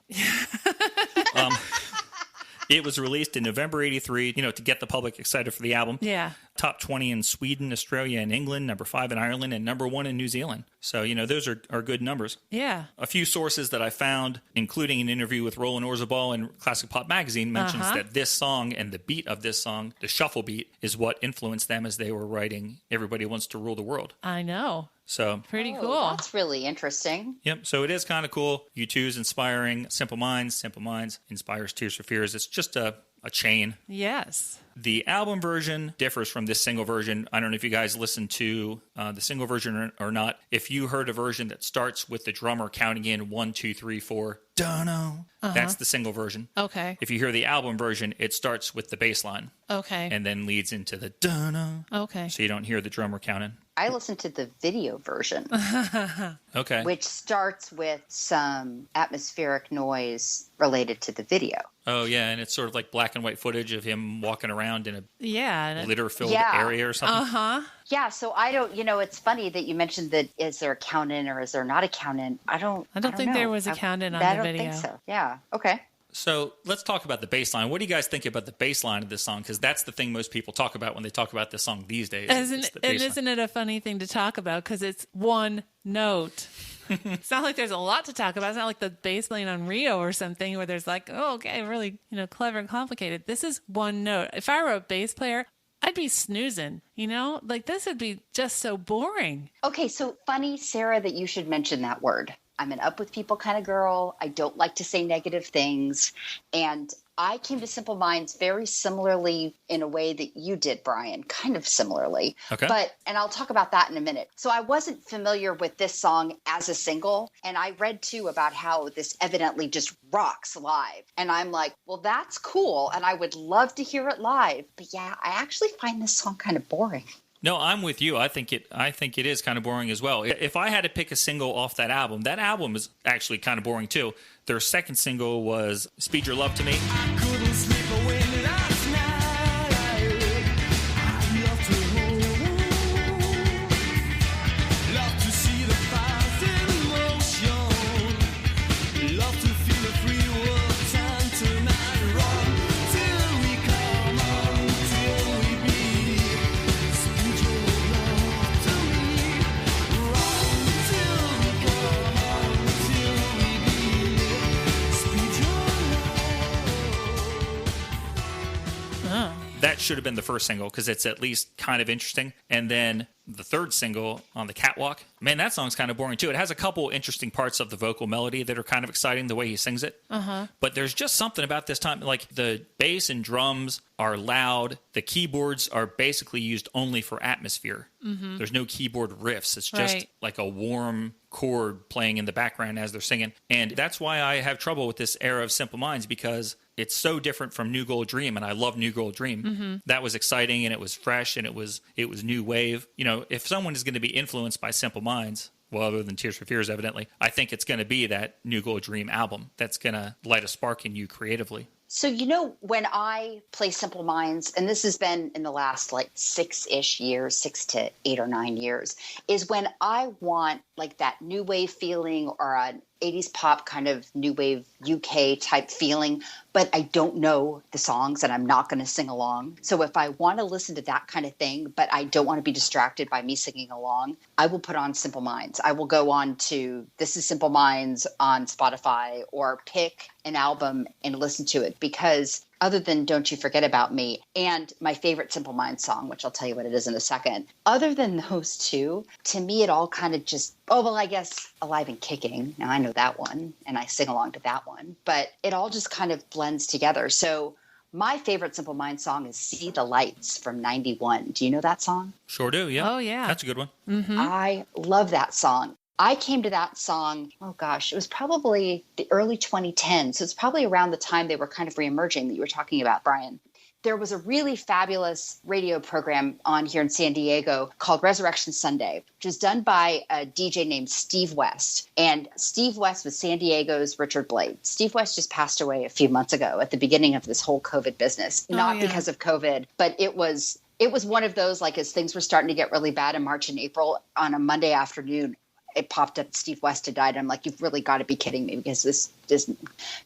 It was released in November 83, to get the public excited for the album. Yeah. Top 20 in Sweden, Australia, and England, number 5 in Ireland, and number 1 in New Zealand. So, those are good numbers. Yeah. A few sources that I found, including an interview with Roland Orzabal in Classic Pop Magazine, mentions that this song and the beat of this song, the shuffle beat, is what influenced them as they were writing Everybody Wants to Rule the World. I know. So pretty cool. That's really interesting. Yep. So it is kind of cool. U2's inspiring Simple Minds. Simple Minds inspires Tears for Fears. It's just a a chain. Yes. The album version differs from this single version. I don't know if you guys listened to the single version or not. If you heard a version that starts with the drummer counting in 1, 2, 3, 4, dunno, that's the single version. Okay. If you hear the album version, it starts with the bass line Okay. and then leads into the dunno. Okay. So you don't hear the drummer counting. I listened to the video version, Okay. which starts with some atmospheric noise related to the video. Oh, yeah, and it's sort of like black and white footage of him walking around in a Yeah. litter-filled Yeah. area or something. Uh-huh. Yeah, so I don't, it's funny that you mentioned that is there a count in or is there not a count in? I don't think know. there was a count in on I the don't video. think so. Yeah. Okay. So let's talk about the bass line. What do you guys think about the bass line of this song? Because that's the thing most people talk about when they talk about this song these days. Isn't it a funny thing to talk about? Because it's one note. It's not like there's a lot to talk about. It's not like the bass line on Rio or something where there's like, oh, okay, really, clever and complicated. This is one note. If I were a bass player, I'd be snoozing, like this would be just so boring. Okay, so funny, Sarah, that you should mention that word. I'm an up with people kind of girl. I don't like to say negative things. And I came to Simple Minds very similarly in a way that you did, Brian, kind of similarly. Okay. And I'll talk about that in a minute. So I wasn't familiar with this song as a single. And I read too about how this evidently just rocks live. And I'm like, well, that's cool. And I would love to hear it live. But yeah, I actually find this song kind of boring. No, I'm with you. I think it is kind of boring as well. If I had to pick a single off that album is actually kind of boring too. Their second single was Speed Your Love to Me. I couldn't sleep away last night. I love to hold, love to see the fires in motion, love to feel the free world time tonight. Run till we come on, till we be. Speed your love to me. Run till we come on, till we be. Speed your love. That should have been the first single because it's at least kind of interesting. And then the third single on the Catwalk, man, that song's kind of boring too. It has a couple interesting parts of the vocal melody that are kind of exciting, the way he sings it. But there's just something about this time, like the bass and drums are loud. The keyboards are basically used only for atmosphere. There's no keyboard riffs. It's just Right. like a warm chord playing in the background as they're singing. And that's why I have trouble with this era of Simple Minds, because it's so different from New Gold Dream, and I love New Gold Dream. That was exciting, and it was fresh, and it was new wave. If someone is going to be influenced by Simple Minds, well, other than Tears for Fears, evidently, I think it's going to be that New Gold Dream album that's going to light a spark in you creatively. So, when I play Simple Minds, and this has been in the last like 6-ish years, 6 to 8 or 9 years, is when I want like that new wave feeling or an 80s pop kind of new wave UK type feeling, but I don't know the songs and I'm not going to sing along. So if I want to listen to that kind of thing, but I don't want to be distracted by me singing along, I will put on Simple Minds. I will go on to This is Simple Minds on Spotify or pick an album and listen to it, because other than Don't You Forget About Me and my favorite Simple Minds song, which I'll tell you what it is in a second, other than those two, to me it all kind of just, I guess Alive and Kicking. Now I know that one and I sing along to that one, but it all just kind of blends together. So my favorite Simple Minds song is See the Lights from 91. Do you know that song? Sure do, yeah. Oh, yeah. That's a good one. I love that song. I came to that song, it was probably the early 2010s. So it's probably around the time they were kind of reemerging that you were talking about, Brian. There was a really fabulous radio program on here in San Diego called Resurrection Sunday, which was done by a DJ named Steve West. And Steve West was San Diego's Richard Blade. Steve West just passed away a few months ago at the beginning of this whole COVID business. Not because of COVID, but it was one of those, like, as things were starting to get really bad in March and April, on a Monday afternoon, it popped up, Steve West had died. I'm like, you've really got to be kidding me, because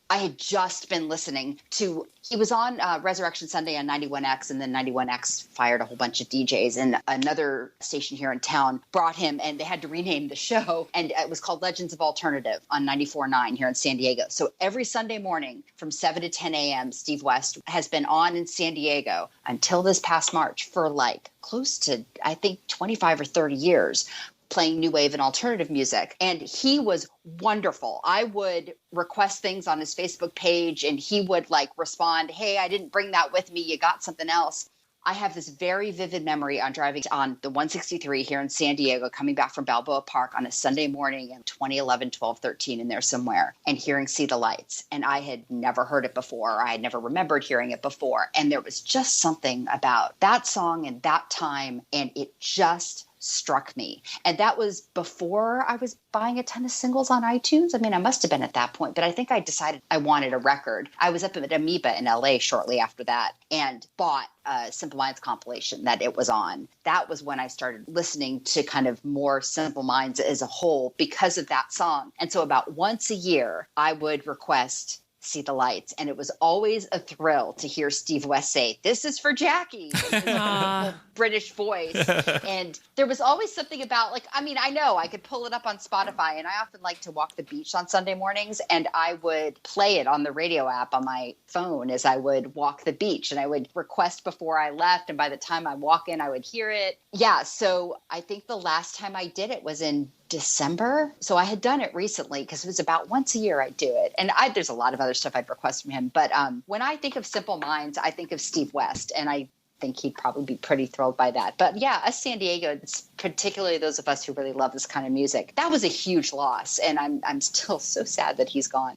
I had just been listening to, he was on Resurrection Sunday on 91X, and then 91X fired a whole bunch of DJs, and another station here in town brought him, and they had to rename the show, and it was called Legends of Alternative on 94.9 here in San Diego. So every Sunday morning from 7 to 10 a.m., Steve West has been on in San Diego until this past March for like close to, I think, 25 or 30 years, playing new wave and alternative music. And he was wonderful. I would request things on his Facebook page and he would like respond, hey, I didn't bring that with me. You got something else. I have this very vivid memory on driving on the 163 here in San Diego, coming back from Balboa Park on a Sunday morning in 2011, 12, 13 in there somewhere, and hearing See the Lights. And I had never heard it before. I had never remembered hearing it before. And there was just something about that song and that time, and it just struck me. And that was before I was buying a ton of singles on iTunes. I mean, I must have been at that point, but I think I decided I wanted a record. I was up at Amoeba in LA shortly after that and bought a Simple Minds compilation that it was on. That was when I started listening to kind of more Simple Minds as a whole because of that song. And so about once a year, I would request See the Lights. And it was always a thrill to hear Steve West say, this is for Jackie, in his British voice. And there was always something about like, I mean, I know I could pull it up on Spotify, and I often like to walk the beach on Sunday mornings, and I would play it on the radio app on my phone as I would walk the beach, and I would request before I left. And by the time I walk in, I would hear it. Yeah. So I think the last time I did it was in December. So I had done it recently because it was about once a year I do it. And there's a lot of other stuff I'd request from him. But when I think of Simple Minds, I think of Steve West, and I think he'd probably be pretty thrilled by that. But yeah, us San Diego, particularly those of us who really love this kind of music, that was a huge loss. And I'm still so sad that he's gone.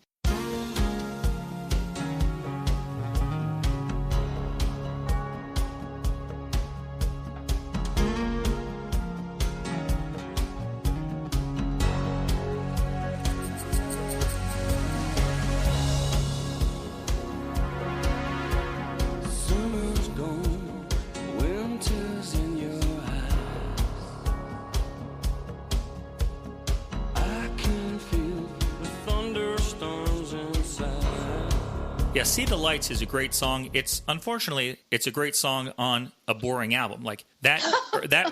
Yeah, See the Lights is a great song. Unfortunately, it's a great song on a boring album. Like that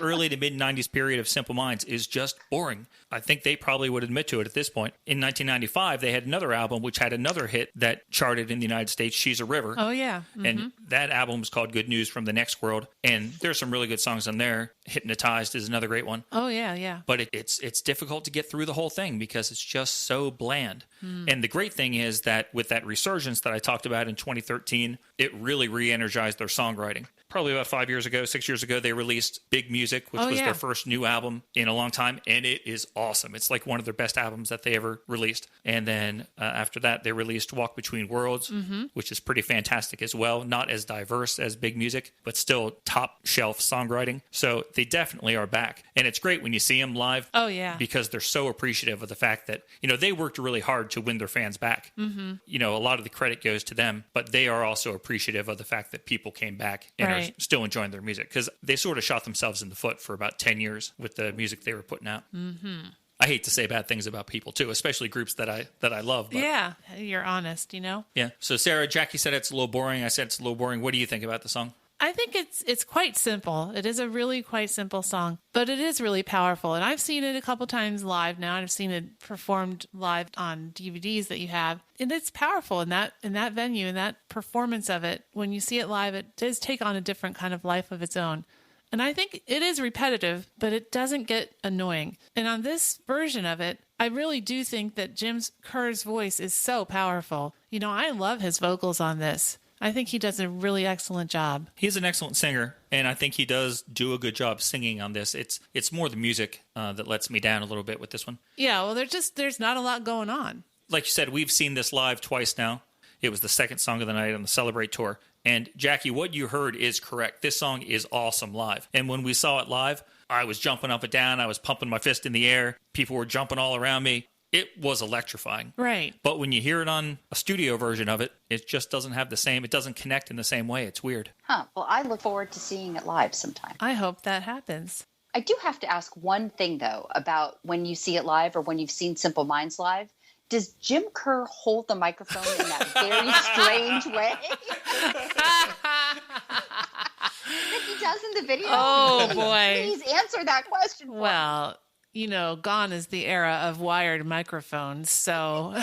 early to mid 90s period of Simple Minds is just boring. I think they probably would admit to it at this point. In 1995, they had another album which had another hit that charted in the United States, She's a River. Oh, yeah. Mm-hmm. And that album was called Good News from the Next World. And there's some really good songs on there. Hypnotized is another great one. Oh, yeah, yeah. But it's difficult to get through the whole thing because it's just so bland. And the great thing is that with that resurgence that I talked about in 2013, it really re-energized their songwriting. Probably about 6 years ago, they released Big Music, which was their first new album in a long time, and it is awesome. It's like one of their best albums that they ever released. And then after that, they released Walk Between Worlds, which is pretty fantastic as well. Not as diverse as Big Music, but still top shelf songwriting. So they definitely are back. And it's great when you see them live. Oh, yeah. Because they're so appreciative of the fact that, they worked really hard to win their fans back. A lot of the credit goes to them, but they are also appreciative of the fact that people came back and are still enjoying their music, because they sort of shot themselves in the foot for about 10 years with the music they were putting out. I hate to say bad things about people too, especially groups that I love. But. Yeah, you're honest, Yeah. So Sarah, Jackie said it's a little boring. I said it's a little boring. What do you think about the song? I think it's quite simple. It is a really quite simple song, but it is really powerful. And I've seen it a couple times live now. I've seen it performed live on DVDs that you have. And it's powerful in that venue, in that performance of it. When you see it live, it does take on a different kind of life of its own. And I think it is repetitive, but it doesn't get annoying. And on this version of it, I really do think that Jim Kerr's voice is so powerful. I love his vocals on this. I think he does a really excellent job. He's an excellent singer, and I think he does do a good job singing on this. It's more the music that lets me down a little bit with this one. Yeah, well, there's not a lot going on. Like you said, we've seen this live twice now. It was the second song of the night on the Celebrate tour. And Jackie, what you heard is correct. This song is awesome live. And when we saw it live, I was jumping up and down. I was pumping my fist in the air. People were jumping all around me. It was electrifying. Right. But when you hear it on a studio version of it, it just doesn't have it doesn't connect in the same way. It's weird. Well, I look forward to seeing it live sometime. I hope that happens. I do have to ask one thing, though, about when you see it live or when you've seen Simple Minds live. Does Jim Kerr hold the microphone in that very strange way that he does in the video? Oh, boy. Please answer that question for me. Well, gone is the era of wired microphones, so...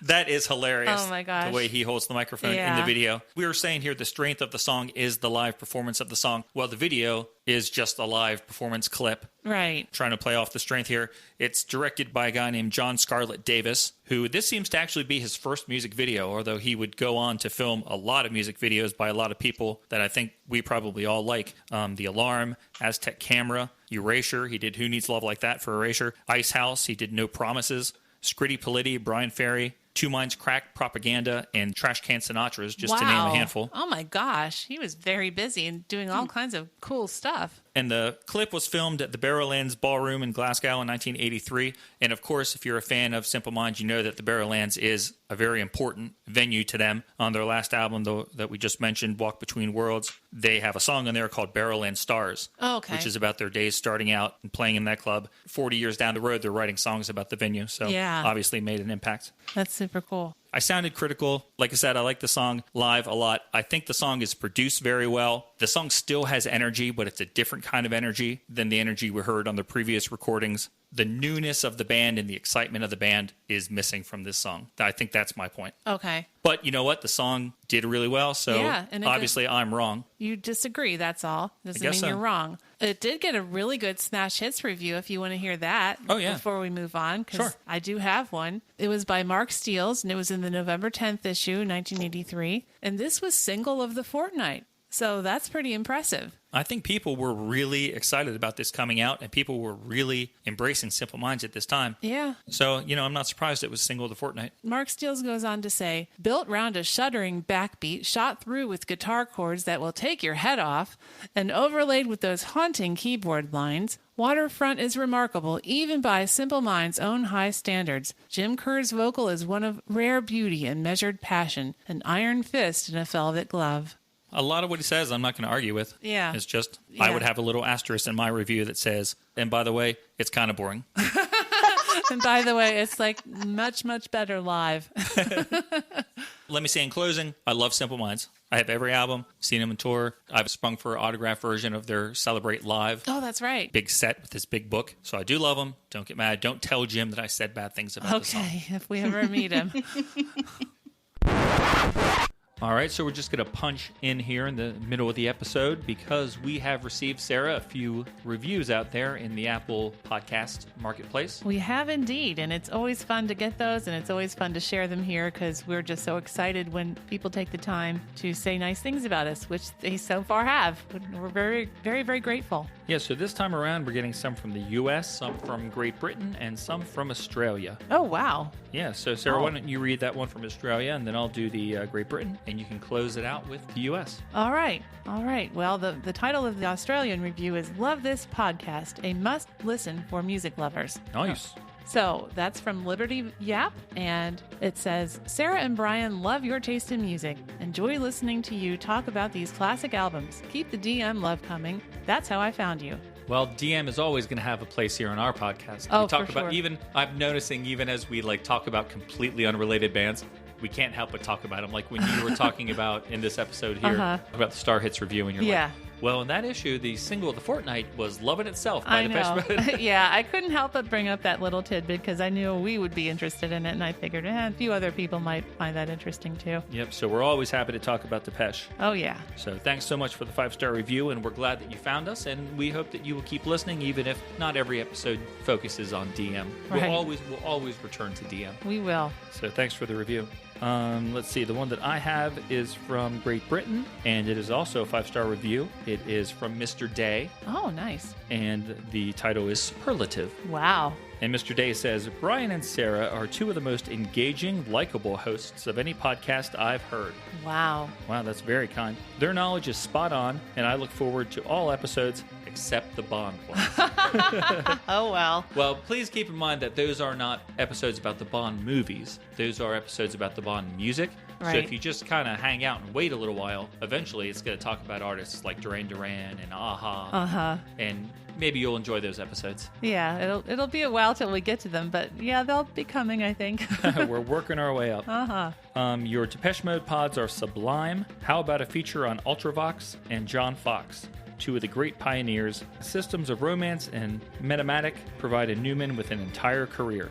That is hilarious. Oh, my gosh. The way he holds the microphone in the video. We were saying here the strength of the song is the live performance of the song. Well, the video is just a live performance clip. Right. Trying to play off the strength here. It's directed by a guy named John Scarlett Davis, who this seems to actually be his first music video, although he would go on to film a lot of music videos by a lot of people that I think we probably all like. The Alarm, Aztec Camera, Erasure. He did Who Needs Love Like That for Erasure. Ice House. He did No Promises. Scritti Politti, Brian Ferry, Two Minds Crack, Propaganda, and Trash Can Sinatra's, just to name a handful. Oh my gosh. He was very busy and doing all kinds of cool stuff. And the clip was filmed at the Barrowlands Ballroom in Glasgow in 1983. And of course, if you're a fan of Simple Minds, you know that the Barrowlands is a very important venue to them. On their last album, though, that we just mentioned, Walk Between Worlds, they have a song on there called Barrowland Stars, which is about their days starting out and playing in that club. 40 years down the road, they're writing songs about the venue. So obviously made an impact. That's super cool. I sounded critical. Like I said, I like the song live a lot. I think the song is produced very well. The song still has energy, but it's a different kind of energy than the energy we heard on the previous recordings. The newness of the band and the excitement of the band is missing from this song. I think that's my point. Okay. But you know what? The song did really well, so and obviously I'm wrong. You disagree, that's all. Doesn't mean so. you're wrong. It did get a really good Smash Hits review if you want to hear that before we move on, because I do have one. It was by Mark Steels, and it was in the November 10th issue, 1983, and this was single of the fortnight. So that's pretty impressive. I think people were really excited about this coming out, and people were really embracing Simple Minds at this time. Yeah. So, I'm not surprised it was single of the fortnight. Mark Steels goes on to say, built round a shuddering backbeat, shot through with guitar chords that will take your head off, and overlaid with those haunting keyboard lines, Waterfront is remarkable even by Simple Minds' own high standards. Jim Kerr's vocal is one of rare beauty and measured passion, an iron fist in a velvet glove. A lot of what he says, I'm not going to argue with. Yeah. It's just, I would have a little asterisk in my review that says, and by the way, it's kind of boring. And by the way, it's like much, much better live. Let me say in closing, I love Simple Minds. I have every album, seen them on tour. I've sprung for an autograph version of their Celebrate Live. Oh, that's right. Big set with this big book. So I do love them. Don't get mad. Don't tell Jim that I said bad things about the song. Okay, if we ever meet him. All right, so we're just going to punch in here in the middle of the episode because we have received, Sarah, a few reviews out there in the Apple Podcast Marketplace. We have indeed, and it's always fun to get those, and it's always fun to share them here because we're just so excited when people take the time to say nice things about us, which they so far have. We're very, very, very grateful. Yeah, so this time around, we're getting some from the U.S., some from Great Britain, and some from Australia. Oh, wow. Yeah, so Sarah, why don't you read that one from Australia, and then I'll do the Great Britain, and you can close it out with the U.S. All right. Well, the title of the Australian review is Love This Podcast, a must-listen for music lovers. Nice. So that's from Liberty Yap, and it says, Sarah and Brian love your taste in music. Enjoy listening to you talk about these classic albums. Keep the DM love coming. That's how I found you. Well, DM is always going to have a place here on our podcast. Oh, we talk for about sure. even I'm noticing even as we talk about completely unrelated bands, we can't help but talk about them. Like when you were talking about in this episode here about the Star Hits review, and you're like, well, in that issue, the single of the fortnight was "Love It Itself" by Depeche Mode. Yeah, I couldn't help but bring up that little tidbit because I knew we would be interested in it, and I figured a few other people might find that interesting too. Yep. So we're always happy to talk about Depeche. Oh yeah. So thanks so much for the 5-star review, and we're glad that you found us, and we hope that you will keep listening, even if not every episode focuses on DM. Right. We'll always return to DM. We will. So thanks for the review. Let's see. The one that I have is from Great Britain, and it is also a 5-star review. It is from Mr. Day. Oh, nice. And the title is Superlative. Wow. And Mr. Day says, Brian and Sarah are two of the most engaging, likable hosts of any podcast I've heard. Wow. Wow, that's very kind. Their knowledge is spot on, and I look forward to all episodes except the Bond ones. Oh, well. Well, please keep in mind that those are not episodes about the Bond movies. Those are episodes about the Bond music. Right. So if you just kind of hang out and wait a little while, eventually it's going to talk about artists like Duran Duran and Aha. And maybe you'll enjoy those episodes. Yeah, it'll be a while till we get to them, but yeah, they'll be coming, I think. We're working our way up. Your Depeche Mode pods are sublime. How about a feature on Ultravox and John Fox? Two of the great pioneers. Systems of Romance and Metamatic provided Newman with an entire career.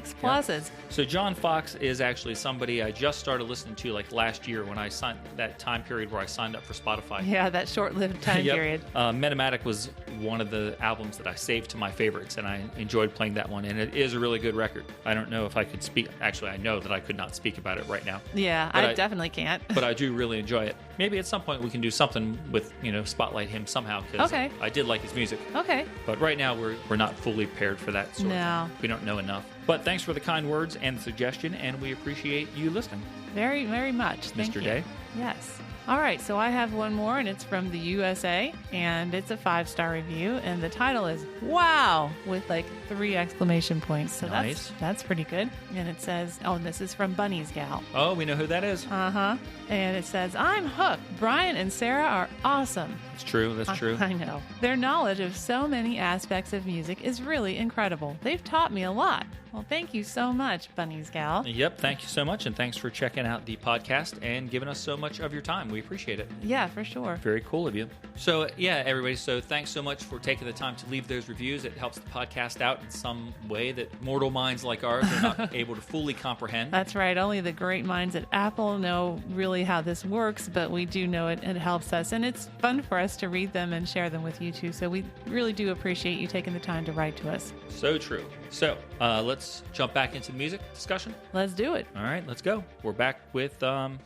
6 pluses. So John Fox is actually somebody I just started listening to like last year when I signed that time period where I signed up for Spotify. Yeah, that short-lived time period. Metamatic was one of the albums that I saved to my favorites, and I enjoyed playing that one, and it is a really good record. I don't know if I could speak. Actually, I know that I could not speak about it right now. Yeah, But I definitely can't. But I do really enjoy it. Maybe at some point we can do something with, spotlight him somehow, because Okay. I did like his music. Okay. But right now we're not fully prepared for that sort of No. thing. We don't know enough. But thanks for the kind words and the suggestion, and we appreciate you listening. Very, very much. Thank Mr. you. Day. Yes. All right, so I have one more, and it's from the USA, and it's a 5-star review, and the title is "Wow" with like 3 exclamation points. So Nice. that's pretty good. And it says, "Oh, and this is from Bunny's Gal." Oh, we know who that is. And it says, "I'm hooked. Brian and Sarah are awesome." It's true. That's true. I know. Their knowledge of so many aspects of music is really incredible. They've taught me a lot. Well, thank you so much, Bunny's Gal. Yep. Thank you so much, and thanks for checking out the podcast and giving us so much of your time. We appreciate it. Yeah, for sure. Very cool of you. So, yeah, everybody. So, thanks so much for taking the time to leave those reviews. It helps the podcast out in some way that mortal minds like ours are not able to fully comprehend. That's right. Only the great minds at Apple know really how this works, but we do know it helps us. And it's fun for us to read them and share them with you too. So we really do appreciate you taking the time to write to us. So true. So, let's jump back into the music discussion. Let's do it. All right, let's go. We're back with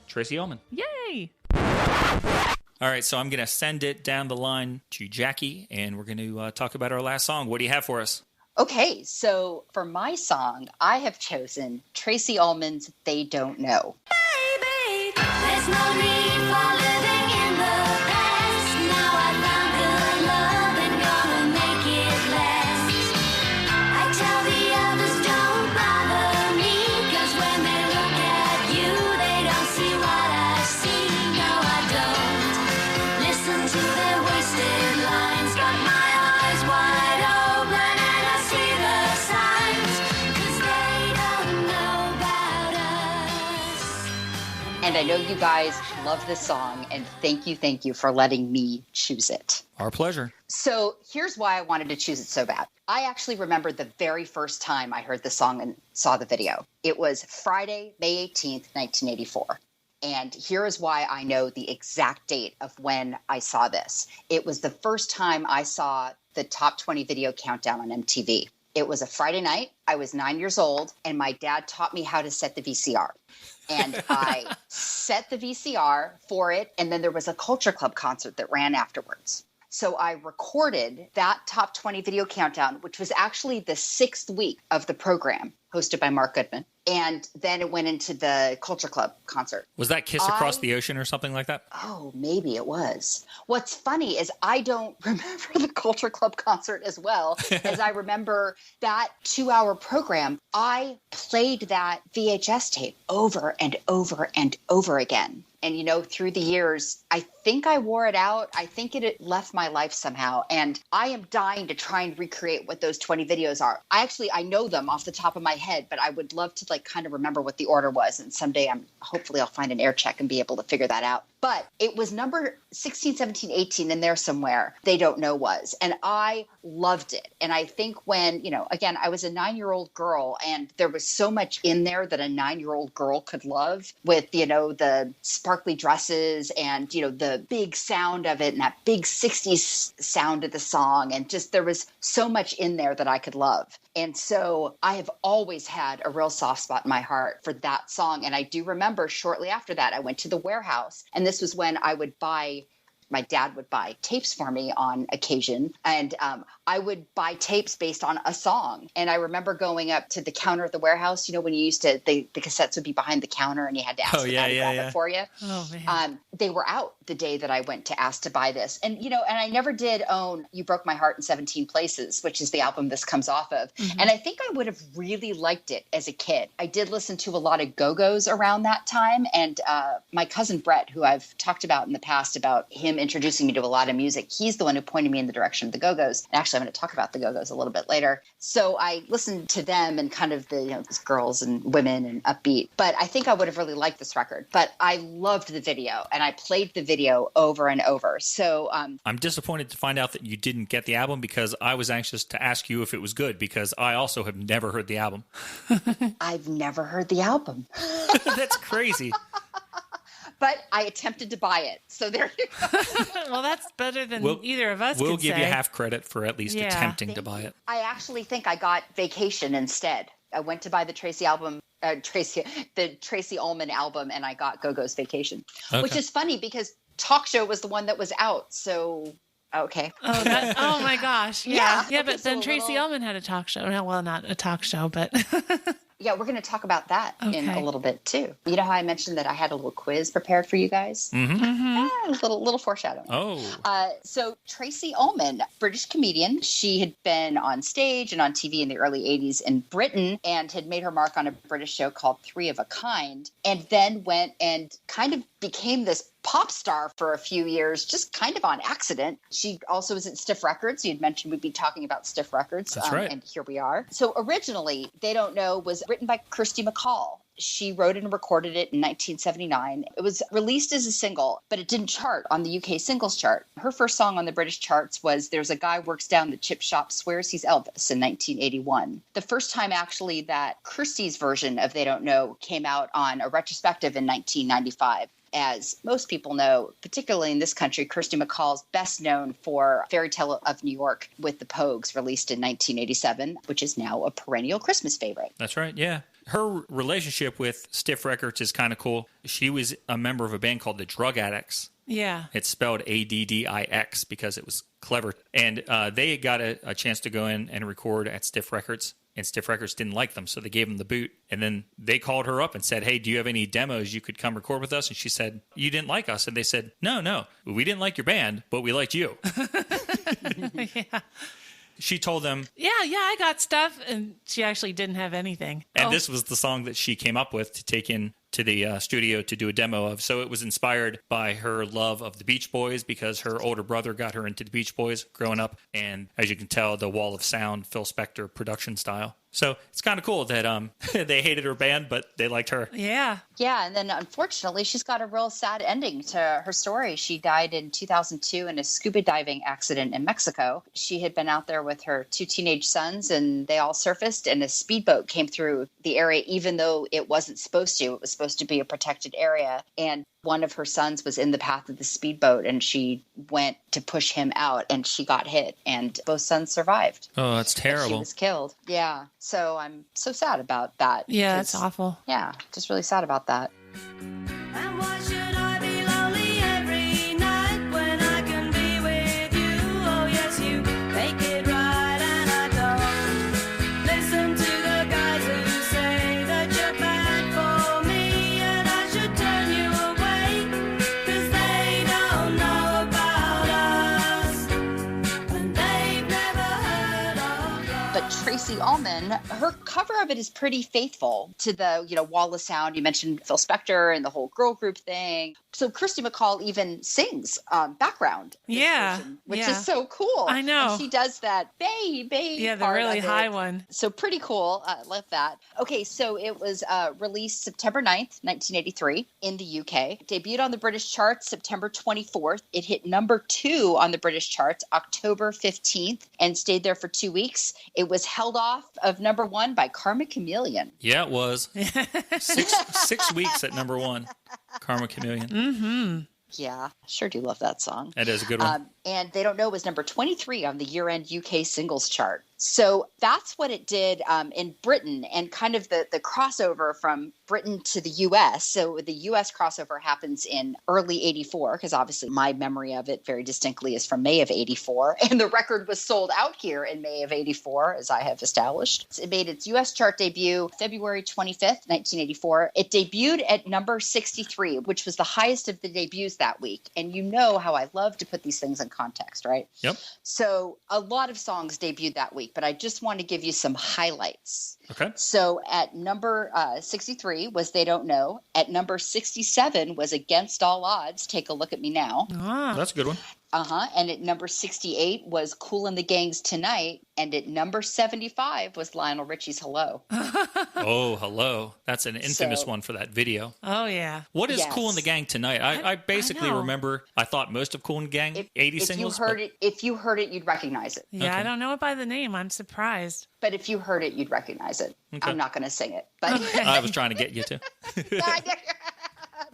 Tracy Ullman. Yay! All right, so I'm going to send it down the line to Jackie, and we're going to talk about our last song. What do you have for us? Okay, so for my song, I have chosen Tracy Ullman's They Don't Know. Baby, there's no need for living in the past. Now I found good love and gonna make it last. I tell the others don't bother me, 'cause when they look at you, they don't see what I see. No, I don't listen to their wasted lines. Got my eyes wide open and I see the signs, 'cause they don't know about us. And I know you guys love this song, and thank you for letting me choose it. Our pleasure. So here's why I wanted to choose it so bad. I actually remember the very first time I heard the song and saw the video. It was Friday, May 18th, 1984. And here is why I know the exact date of when I saw this. It was the first time I saw the top 20 video countdown on MTV. It was a Friday night. I was 9 years old, and my dad taught me how to set the VCR. And I set the VCR for it, and then there was a Culture Club concert that ran afterwards. So I recorded that top 20 video countdown, which was actually the 6th week of the program, hosted by Mark Goodman. And then it went into the Culture Club concert. Was that Kiss Across the Ocean or something like that? Oh, maybe it was. What's funny is I don't remember the Culture Club concert as well as I remember that 2-hour program. I played that VHS tape over and over and over again. And, through the years, I think I wore it out. I think it left my life somehow. And I am dying to try and recreate what those 20 videos are. I know them off the top of my head, but I would love to kind of remember what the order was. And someday hopefully I'll find an air check and be able to figure that out. But it was number 16, 17, 18 in there somewhere. They Don't Know was. And I loved it. And I think when, again, I was a 9-year-old girl, and there was so much in there that a 9-year-old girl could love with, the sparkly dresses and, the big sound of it and that big 60s sound of the song. And just there was so much in there that I could love. And so I have always had a real soft spot in my heart for that song. And I do remember shortly after that, I went to the warehouse, and this was when my dad would buy tapes for me on occasion. And I would buy tapes based on a song. And I remember going up to the counter at the warehouse, when you used to, the cassettes would be behind the counter and you had to ask the guy to grab it for you. Oh, man. They were out the day that I went to ask to buy this. And, and I never did own You Broke My Heart in 17 Places, which is the album this comes off of. Mm-hmm. And I think I would have really liked it as a kid. I did listen to a lot of Go-Go's around that time. And my cousin Brett, who I've talked about in the past about him him introducing me to a lot of music. He's the one who pointed me in the direction of the Go-Go's. And actually, I'm going to talk about the Go-Go's a little bit later. So I listened to them and kind of the, these girls and women and upbeat. But I think I would have really liked this record. But I loved the video, and I played the video over and over. So I'm disappointed to find out that you didn't get the album, because I was anxious to ask you if it was good, because I also have never heard the album. I've never heard the album. That's crazy. But I attempted to buy it. So there you go. Well, that's better than either of us We'll could give say. you half credit for at least attempting to buy it. I actually think I got Vacation instead. I went to buy the Tracy Ullman album, and I got Go-Go's Vacation, which is funny because Talk Show was the one that was out. So, okay. Oh my gosh. Yeah. Yeah, But then Tracy Ullman had a talk show. No, well, not a talk show, but Yeah, we're going to talk about that in a little bit too. You know how I mentioned that I had a little quiz prepared for you guys? A little foreshadowing. So Tracy Ullman, British comedian, she had been on stage and on TV in the early 80s in Britain and had made her mark on a British show called Three of a Kind, and then went and kind of became this pop star for a few years, just kind of on accident. She also was at Stiff Records. You had mentioned we'd be talking about Stiff Records. That's right. And here we are. So originally, They Don't Know was written by Kirsty MacColl. She wrote and recorded it in 1979. It was released as a single, but it didn't chart on the UK singles chart. Her first song on the British charts was There's a Guy Works Down the Chip Shop, Swears He's Elvis in 1981. The first time actually that Kirsty's version of They Don't Know came out on a retrospective in 1995. As most people know, particularly in this country, Kirsty MacColl's best known for Fairy Tale of New York with the Pogues, released in 1987, which is now a perennial Christmas favorite. That's right, yeah. Her relationship with Stiff Records is kind of cool. She was a member of a band called the Drug Addicts. yeah. It's spelled ADDIX because it was clever. And they got a chance to go in and record at Stiff Records. And Stiff Records didn't like them, so they gave them the boot. And then they called her up and said, hey, do you have any demos you could come record with us? And she said, you didn't like us. And they said, no, we didn't like your band, but we liked you. Yeah. She told them, I got stuff. And she actually didn't have anything. and this was the song that she came up with to take in to the studio to do a demo of. So it was inspired by her love of the Beach Boys, because her older brother got her into the Beach Boys growing up. And as you can tell, the Wall of Sound, Phil Spector production style. So it's kind of cool that they hated her band, but they liked her. Yeah. Yeah, and then unfortunately, she's got a real sad ending to her story. She died in 2002 in a scuba diving accident in Mexico. She had been out there with her 2 teenage sons, and they all surfaced, and a speedboat came through the area, even though it wasn't supposed to. It was supposed to be a protected area, and one of her sons was in the path of the speedboat, and she went to push him out, and she got hit, and both sons survived. Oh, that's terrible. She was killed. Yeah. So I'm so sad about that. Yeah, 'cause- that's awful. Yeah, just really sad about that. And why should I be lonely every night when I can be with you? Oh yes, you make it right, and I don't listen to the guys who say that you're bad for me, and I should turn you away, 'cause they don't know about us, and they've never heard of love. But Tracy Ullman, her cover of it is pretty faithful to the, Wall of Sound. You mentioned Phil Spector and the whole girl group thing. So Kirsty MacColl even sings background. this Yeah, version, which yeah. is so cool. I know. And she does that baby. Yeah, the part really of it. high one. So pretty cool. I love that. Okay, so it was released September 9th, 1983 in the UK. Debuted on the British charts September 24th. It hit number 2 on the British charts October 15th and stayed there for 2 weeks. It was held off of number 1 by Karma Chameleon. Yeah, it was. 6 weeks at number 1. Karma Chameleon. Mm-hmm. Yeah, sure do love that song. That is a good one. And They Don't Know was number 23 on the year-end UK singles chart. So that's what it did in Britain, and kind of the crossover from Britain to the U.S. So the U.S. crossover happens in early 84, because obviously my memory of it very distinctly is from May of 84. And the record was sold out here in May of 84, as I have established. It made its U.S. chart debut February 25th, 1984. It debuted at number 63, which was the highest of the debuts that week. And you know how I love to put these things in context, right? Yep. So a lot of songs debuted that week, but I just want to give you some highlights. Okay. So at number 63 was They Don't Know. At number 67 was Against All Odds, Take a Look at Me Now. That's a good one. And at number 68 was Kool and the Gang's Tonight. And at number 75 was Lionel Richie's Hello. Oh, Hello. That's an infamous one for that video. Oh, yeah. What is Yes. Kool and the Gang Tonight? I basically know. remember, I thought most of Kool and the Gang, 80 If singles. if you heard it, you'd recognize it. Yeah, Okay. I don't know it by the name. I'm surprised. But if you heard it, you'd recognize it. Okay. I'm not going to sing it, but I was trying to get you to.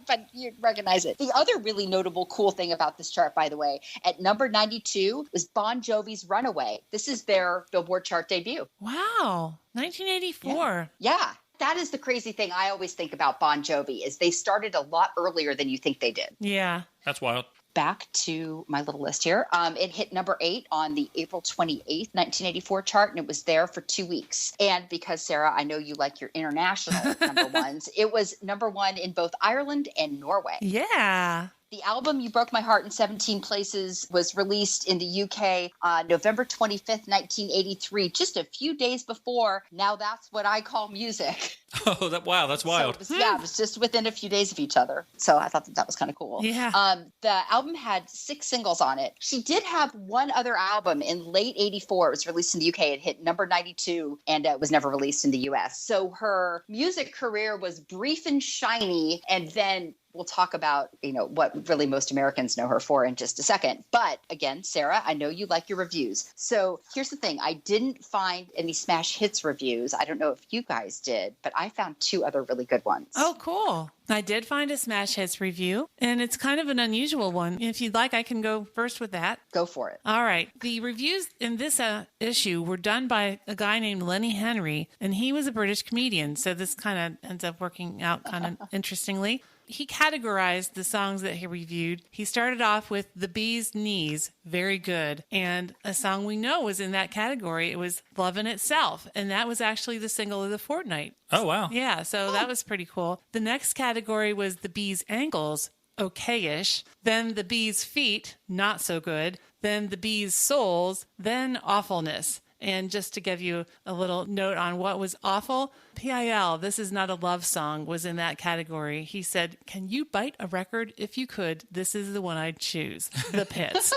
but you'd recognize it. The other really notable cool thing about this chart, by the way, at number 92 was Bon Jovi's Runaway. This is their Billboard chart debut. Wow. 1984. Yeah. That is the crazy thing I always think about Bon Jovi is they started a lot earlier than you think they did. Yeah. That's wild. Back to my little list here. It hit number 8 on the April 28th, 1984 chart, and it was there for 2 weeks. And because, Sarah, I know you like your international number ones, it was number 1 in both Ireland and Norway. Yeah. The album You Broke My Heart in 17 Places was released in the UK on November 25th, 1983, just a few days before Now That's What I Call Music. Oh, that's wild. So it was just within a few days of each other. So I thought that was kind of cool. Yeah. The album had 6 singles on it. She did have one other album in late 84. It was released in the UK. It hit number 92 and it was never released in the US. So her music career was brief and shiny. And then we'll talk about, what really most Americans know her for in just a second. But again, Sarah, I know you like your reviews. So here's the thing. I didn't find any smash hits reviews. I don't know if you guys did, but I found 2 other really good ones. Oh, cool. I did find a Smash Hits review, and it's kind of an unusual one. If you'd like, I can go first with that. Go for it. All right. The reviews in this issue were done by a guy named Lenny Henry, and he was a British comedian. So this kind of ends up working out kind of interestingly. He categorized the songs that he reviewed. He started off with The Bee's Knees, very good. And a song we know was in that category. It was Love in Itself. And that was actually the single of the fortnight. Oh, wow. Yeah, so that was pretty cool. The next category was The Bee's Ankles, okay-ish. Then The Bee's Feet, not so good. Then The Bee's Soles, then Awfulness. And just to give you a little note on what was awful, PIL, This Is Not a Love Song, was in that category. He said, can you bite a record? If you could, this is the one I'd choose, The Pits.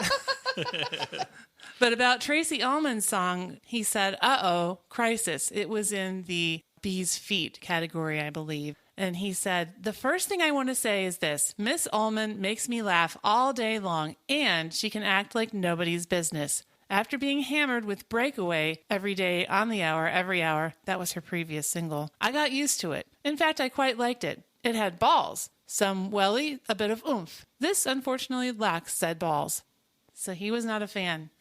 But about Tracy Ullman's song, he said, uh-oh, crisis. It was in the Bee's Feet category, I believe. And he said, the first thing I want to say is this. Miss Ullman makes me laugh all day long, and she can act like nobody's business. After being hammered with Breakaway every day, on the hour, every hour, that was her previous single, I got used to it. In fact, I quite liked it. It had balls, some welly, a bit of oomph. This, unfortunately, lacks said balls. So he was not a fan.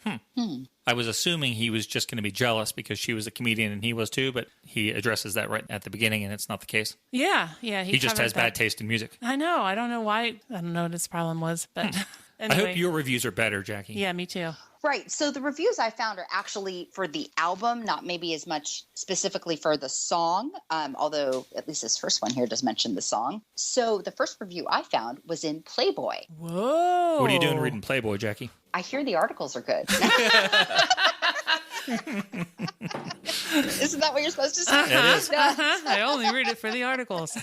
I was assuming he was just going to be jealous because she was a comedian and he was too, but he addresses that right at the beginning and it's not the case. Yeah. He just has bad taste in music. I know. I don't know why. I don't know what his problem was, but anyway. I hope your reviews are better, Jackie. Yeah, me too. Right. So the reviews I found are actually for the album, not maybe as much specifically for the song, although at least this first one here does mention the song. So the first review I found was in Playboy. Whoa. What are you doing reading Playboy, Jackie? I hear the articles are good. Isn't that what you're supposed to say? It is. I only read it for the articles.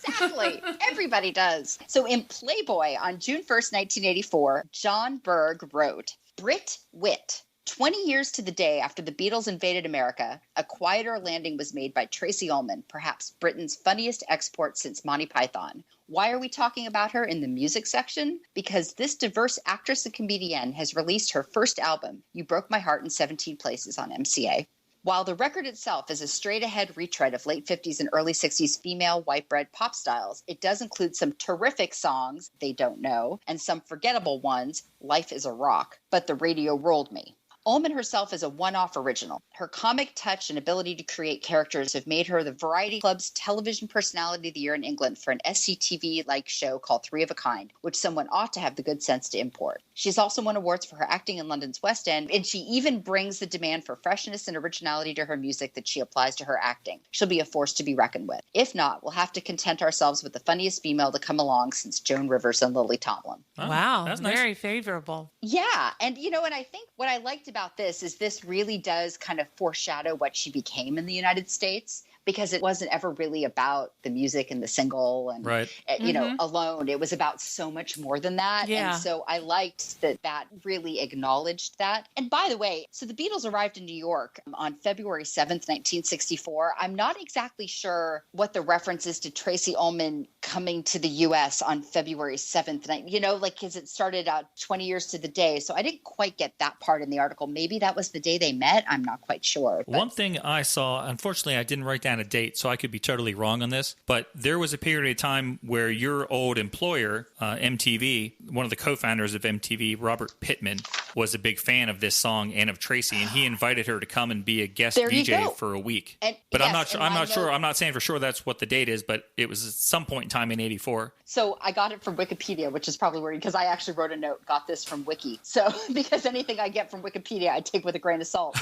Exactly. Everybody does. So in Playboy on June 1st, 1984, John Berg wrote, Brit Wit. 20 years to the day after the Beatles invaded America, a quieter landing was made by Tracy Ullman, perhaps Britain's funniest export since Monty Python. Why are we talking about her in the music section? Because this diverse actress and comedienne has released her first album, You Broke My Heart in 17 Places on MCA. While the record itself is a straight-ahead retread of late 50s and early 60s female white bread pop styles, it does include some terrific songs, They Don't Know, and some forgettable ones, Life is a Rock, But the Radio Rolled Me. Ullman herself is a one-off original. Her comic touch and ability to create characters have made her the Variety Club's television personality of the year in England for an SCTV-like show called Three of a Kind, which someone ought to have the good sense to import. She's also won awards for her acting in London's West End, and she even brings the demand for freshness and originality to her music that she applies to her acting. She'll be a force to be reckoned with. If not, we'll have to content ourselves with the funniest female to come along since Joan Rivers and Lily Tomlin. Oh, Wow, that's nice. very favorable. Yeah. And, and I think what I liked about this is this really does kind of foreshadow what she became in the United States, because it wasn't ever really about the music and the single and, Right. alone. It was about so much more than that. Yeah. And so I liked that really acknowledged that. And by the way, so the Beatles arrived in New York on February 7th, 1964. I'm not exactly sure what the reference is to Tracy Ullman coming to the U.S. on February 7th. Because it started out 20 years to the day. So I didn't quite get that part in the article. Maybe that was the day they met. I'm not quite sure. But One thing I saw, unfortunately, I didn't write down a date, so I could be totally wrong on this, but there was a period of time where your old employer, MTV, one of the co-founders of MTV, Robert Pittman, was a big fan of this song and of Tracy, and he invited her to come and be a guest There you VJ go. for a week. And- but yes, I'm not sure. and I'm I not sure. know- I'm not saying for sure that's what the date is, but it was at some point in time in '84. So I got it from Wikipedia, which is probably where, because I actually wrote a note, got this from Wiki. So because anything I get from Wikipedia, I take with a grain of salt.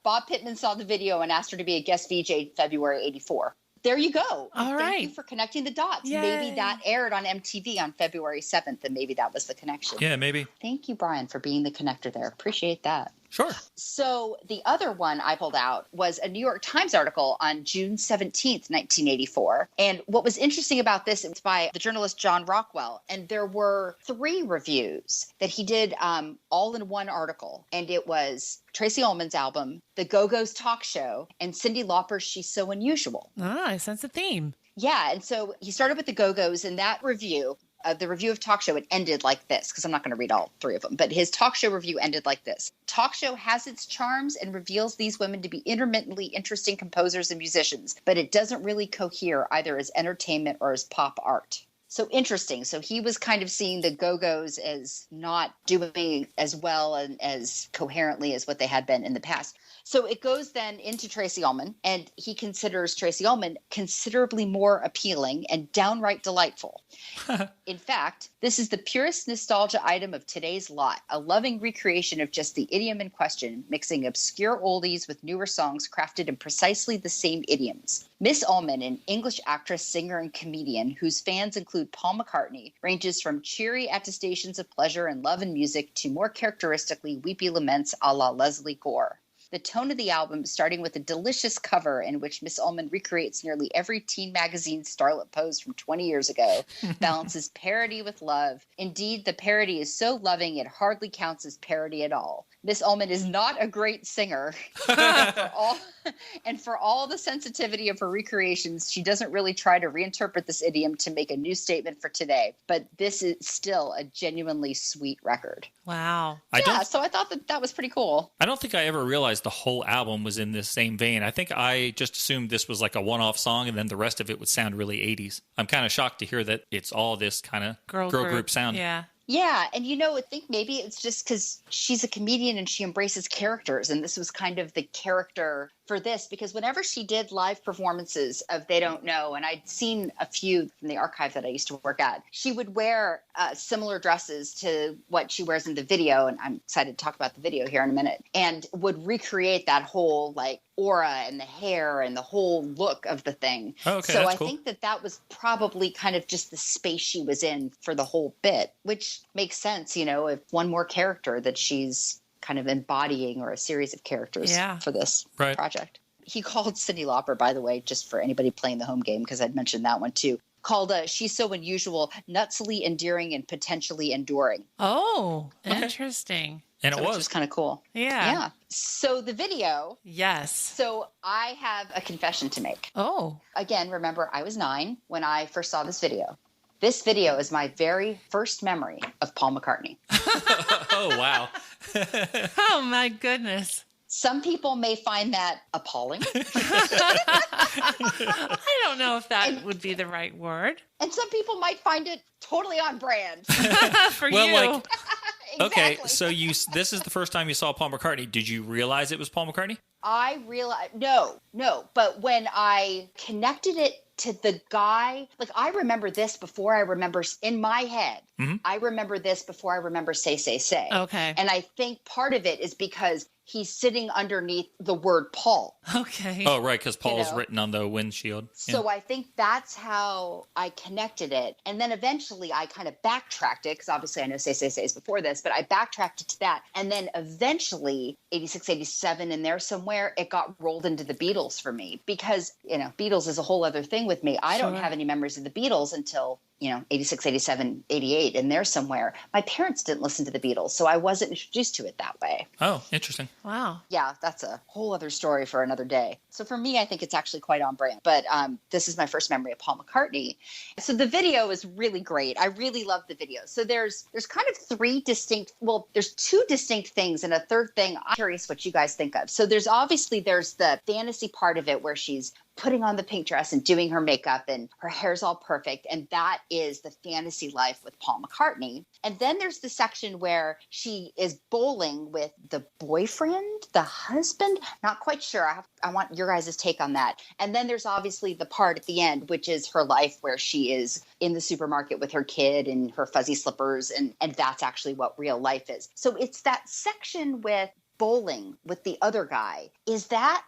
Bob Pittman saw the video and asked her to be a guest VJ February 84. There you go. All Thank right. you for connecting the dots. Yay. Maybe that aired on MTV on February 7th, and maybe that was the connection. Yeah, maybe. Thank you, Brian, for being the connector there. Appreciate that. Sure. So the other one I pulled out was a New York Times article on June 17th, 1984. And what was interesting about this, it was by the journalist John Rockwell. And there were 3 reviews that he did all in one article. And it was Tracy Ullman's album, The Go-Go's Talk Show, and Cyndi Lauper's She's So Unusual. Ah, I sense a theme. Yeah. And so he started with the Go-Go's, and that review, the review of Talk Show, it ended like this, because I'm not going to read all 3 of them, but his Talk Show review ended like this. Talk Show has its charms and reveals these women to be intermittently interesting composers and musicians, but it doesn't really cohere either as entertainment or as pop art. So interesting. So he was kind of seeing the Go-Go's as not doing as well and as coherently as what they had been in the past. So it goes then into Tracy Ullman, and he considers Tracy Ullman considerably more appealing and downright delightful. In fact, this is the purest nostalgia item of today's lot, a loving recreation of just the idiom in question, mixing obscure oldies with newer songs crafted in precisely the same idioms. Miss Ullman, an English actress, singer, and comedian whose fans include Paul McCartney, ranges from cheery attestations of pleasure and love and music to more characteristically weepy laments a la Leslie Gore. The tone of the album, starting with a delicious cover in which Miss Ullman recreates nearly every teen magazine starlet pose from 20 years ago, balances parody with love. Indeed, the parody is so loving it hardly counts as parody at all. Miss Ullman is not a great singer. And for all the sensitivity of her recreations, she doesn't really try to reinterpret this idiom to make a new statement for today. But this is still a genuinely sweet record. Wow. So I thought that was pretty cool. I don't think I ever realized the whole album was in this same vein. I think I just assumed this was like a one-off song, and then the rest of it would sound really 80s. I'm kind of shocked to hear that it's all this kind of girl group sound. Yeah. Yeah, and I think maybe it's just because she's a comedian and she embraces characters, and this was kind of the character for this, because whenever she did live performances of They Don't Know, and I'd seen a few from the archive that I used to work at, she would wear similar dresses to what she wears in the video, and I'm excited to talk about the video here in a minute, and would recreate that whole like aura and the hair and the whole look of the thing. Oh, okay, so that's I cool. think that was probably kind of just the space she was in for the whole bit, which makes sense, if one more character that she's kind of embodying, or a series of characters for this project. He called Cyndi Lauper, by the way, just for anybody playing the home game, because I'd mentioned that one too, called She's So Unusual, nutsily endearing and potentially enduring. Oh, interesting. And So it which was kind of cool. Yeah. Yeah. So the video. Yes. So I have a confession to make. Oh. Again, remember, I was 9 when I first saw this video. This video is my very first memory of Paul McCartney. Oh, wow. Oh, my goodness. Some people may find that appalling. I don't know if that would be the right word And some people might find it totally on brand. for Well, you. like, Okay, so this is the first time you saw Paul McCartney. Did you realize it was Paul McCartney? I realized, no. But when I connected it to the guy, like I remember this before I remember in my head. Mm-hmm. I remember this before I remember Say, Say, Say. Okay. And I think part of it is because he's sitting underneath the word Paul. Okay. Oh, right, because Paul's know? written on the windshield. So I think that's how I connected it. And then eventually I kind of backtracked it because obviously I know Say, Say, Say is before this, but I backtracked it to that. And then eventually 86, 87 in there somewhere, it got rolled into the Beatles for me because, Beatles is a whole other thing with me. I don't have any memories of the Beatles until 86, 87, 88 in there somewhere. My parents didn't listen to the Beatles, so I wasn't introduced to it that way. Oh, interesting. Wow. Yeah, that's a whole other story for another day. So for me, I think it's actually quite on brand. But this is my first memory of Paul McCartney. So the video is really great. I really love the video. So there's kind of there's two distinct things and a third thing. I'm curious what you guys think of. So there's the fantasy part of it where she's putting on the pink dress and doing her makeup and her hair's all perfect. And that is the fantasy life with Paul McCartney. And then there's the section where she is bowling with the boyfriend, the husband, not quite sure. I want your guys' take on that. And then there's obviously the part at the end, which is her life where she is in the supermarket with her kid and her fuzzy slippers. And that's actually what real life is. So it's that section with bowling with the other guy. Is that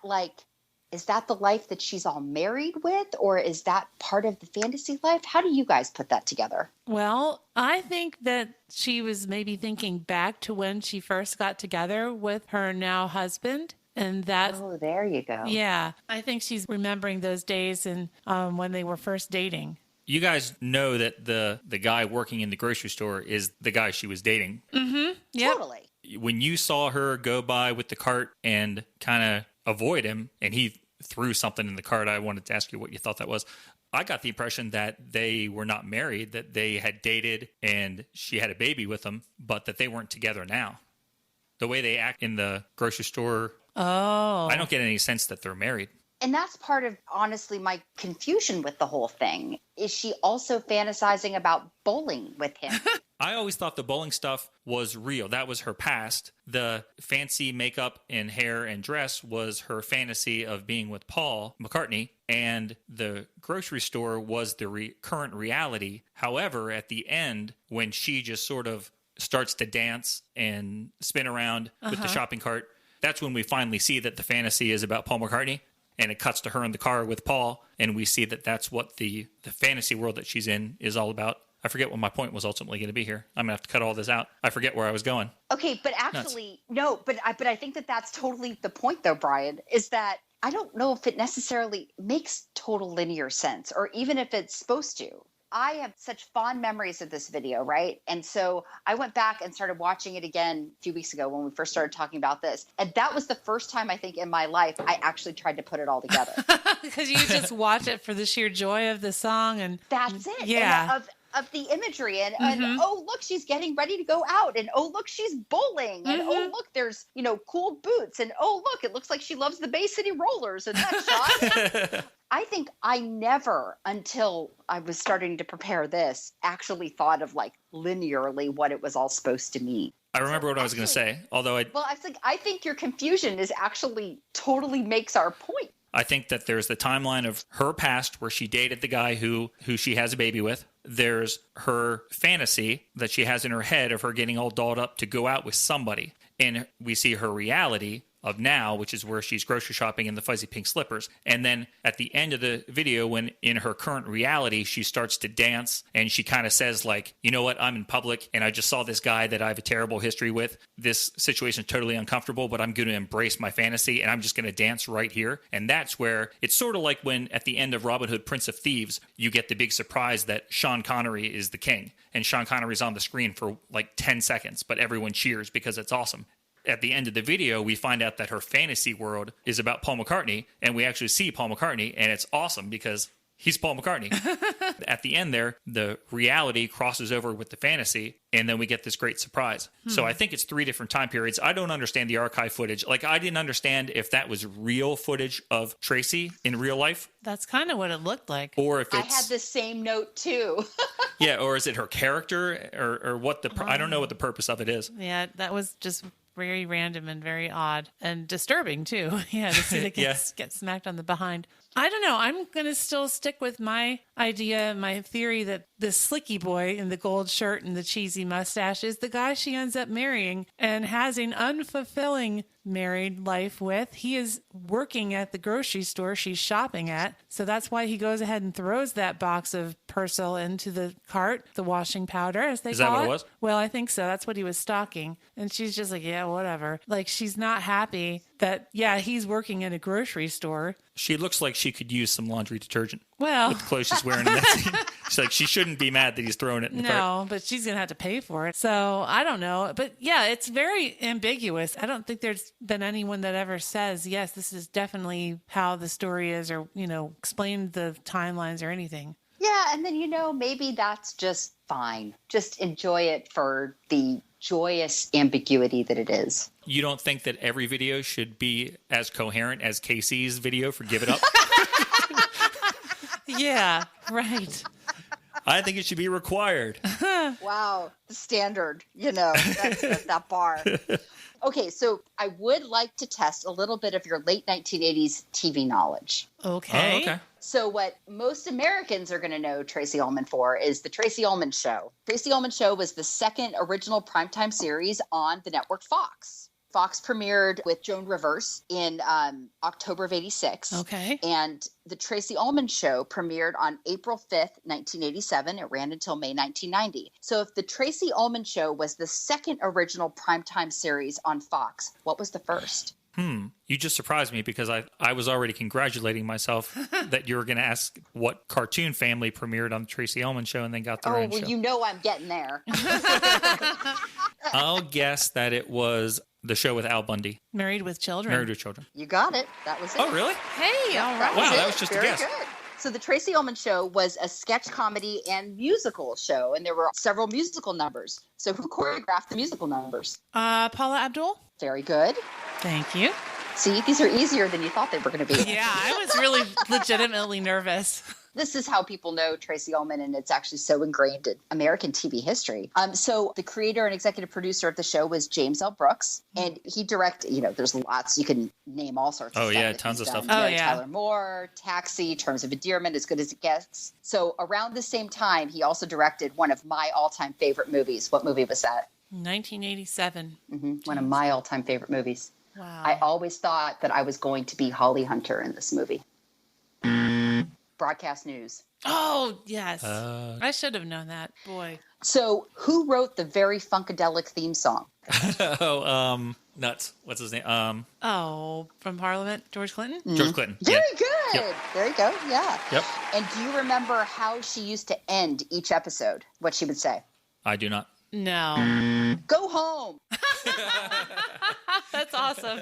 the life that she's all married with, or is that part of the fantasy life? How do you guys put that together? Well, I think that she was maybe thinking back to when she first got together with her now husband. And that's, oh, there you go. Yeah, I think she's remembering those days and when they were first dating. You guys know that the guy working in the grocery store is the guy she was dating. Mm-hmm. Yep. Totally. When you saw her go by with the cart and kind of avoid him, and he threw something in the cart, I wanted to ask you what you thought that was. I got the impression that they were not married, that they had dated and she had a baby with him, but that they weren't together now. The way they act in the grocery store, I don't get any sense that they're married. And that's part of, honestly, my confusion with the whole thing. Is she also fantasizing about bowling with him? I always thought the bowling stuff was real. That was her past. The fancy makeup and hair and dress was her fantasy of being with Paul McCartney. And the grocery store was the current reality. However, at the end, when she just sort of starts to dance and spin around with the shopping cart, that's when we finally see that the fantasy is about Paul McCartney. And it cuts to her in the car with Paul, and we see that that's what the fantasy world that she's in is all about. I forget what my point was ultimately going to be here. I'm going to have to cut all this out. I forget where I was going. Okay, but actually, no, but I think that that's totally the point, though, Brian, is that I don't know if it necessarily makes total linear sense, or even if it's supposed to. I have such fond memories of this video, right? And so I went back and started watching it again a few weeks ago when we first started talking about this. And that was the first time I think in my life I actually tried to put it all together. Because you just watch it for the sheer joy of the song. And that's it. Yeah. And of the imagery and oh, look, she's getting ready to go out. And oh, look, she's bowling. And oh, look, there's, cool boots. And oh, look, it looks like she loves the Bay City Rollers in that shot. I think I never, until I was starting to prepare this, actually thought of linearly what it was all supposed to mean. I remember what I was going to say, although I think your confusion is actually totally makes our point. I think that there's the timeline of her past where she dated the guy who she has a baby with. There's her fantasy that she has in her head of her getting all dolled up to go out with somebody. And we see her reality of now, which is where she's grocery shopping in the fuzzy pink slippers. And then at the end of the video, when in her current reality, she starts to dance and she kind of says you know what, I'm in public and I just saw this guy that I have a terrible history with. This situation is totally uncomfortable, but I'm going to embrace my fantasy and I'm just going to dance right here. And that's where it's sort of like when at the end of Robin Hood, Prince of Thieves, you get the big surprise that Sean Connery is the king. And Sean Connery's on the screen for 10 seconds, but everyone cheers because it's awesome. At the end of the video, we find out that her fantasy world is about Paul McCartney, and we actually see Paul McCartney, and it's awesome because he's Paul McCartney. At the end there, the reality crosses over with the fantasy, and then we get this great surprise. So I think it's 3 different time periods. I don't understand the archive footage. Like, I didn't understand if that was real footage of Tracy in real life, That's kind of what it looked like. or if I it's... had the same note too. Yeah, or is it her character, or what the... I don't know what the purpose of it is. Yeah, that was just very random and very odd and disturbing too. Yeah, to see the kids get smacked on the behind. I don't know. I'm going to still stick with my idea, my theory that this slicky boy in the gold shirt and the cheesy mustache is the guy she ends up marrying and has an unfulfilling married life with. He is working at the grocery store she's shopping at. So that's why he goes ahead and throws that box of Persil into the cart, the washing powder, as they call it. Is that what it was? Well, I think so. That's what he was stocking. And she's just like, yeah, whatever. Like, she's not happy that, yeah, he's working at a grocery store. She looks like she could use some laundry detergent. Well, With the clothes she's wearing in that scene. She's like, she shouldn't be mad that he's throwing it in the cart. no, but she's going to have to pay for it. So I don't know. But yeah, it's very ambiguous. I don't think there's been anyone that ever says, yes, this is definitely how the story is, or, explain the timelines or anything. Yeah, and then, maybe that's just fine. Just enjoy it for the joyous ambiguity that it is. You don't think that every video should be as coherent as Casey's video for Give It Up? Yeah, right. I think it should be required. Wow, the standard, that's that bar. Okay, so I would like to test a little bit of your late 1980s TV knowledge. Okay. Oh, okay. So what most Americans are going to know Tracy Ullman for is The Tracy Ullman Show. Tracy Ullman Show was the second original primetime series on the network Fox. Fox premiered with Joan Rivers in October of 86. Okay. And The Tracy Ullman Show premiered on April 5th, 1987. It ran until May 1990. So if The Tracy Ullman Show was the second original primetime series on Fox, what was the first? You just surprised me because I was already congratulating myself that you were going to ask what cartoon family premiered on the Tracy Ullman Show and then got their own show. I'm getting there. I'll guess that it was the show with Al Bundy. Married with Children. Married with Children. You got it. That was it. Oh, really? Hey, all right. Wow, that was just a Very guess. Good. So the Tracy Ullman Show was a sketch comedy and musical show, and there were several musical numbers. So who choreographed the musical numbers? Paula Abdul. Very good. Thank you. See, these are easier than you thought they were going to be. Yeah, I was really legitimately nervous. This is how people know Tracy Ullman, and it's actually so ingrained in American TV history. So the creator and executive producer of the show was James L. Brooks, and he directed, there's lots. You can name all sorts of stuff. Oh, yeah, that tons he's of done. stuff. Oh, yeah. Tyler Moore, Taxi, Terms of Endearment, As Good as It Gets. So around the same time, he also directed one of my all-time favorite movies. What movie was that? 1987. One of my all-time favorite movies. Wow. I always thought that I was going to be Holly Hunter in this movie. Broadcast News. Oh, yes. I should have known that. Boy. So who wrote the very funkadelic theme song? Nuts. What's his name? From Parliament, George Clinton? George Clinton. Very Yep. good. Yep. There you go. Yeah. Yep. And do you remember how she used to end each episode? What she would say? I do not. No. Go home. That's awesome.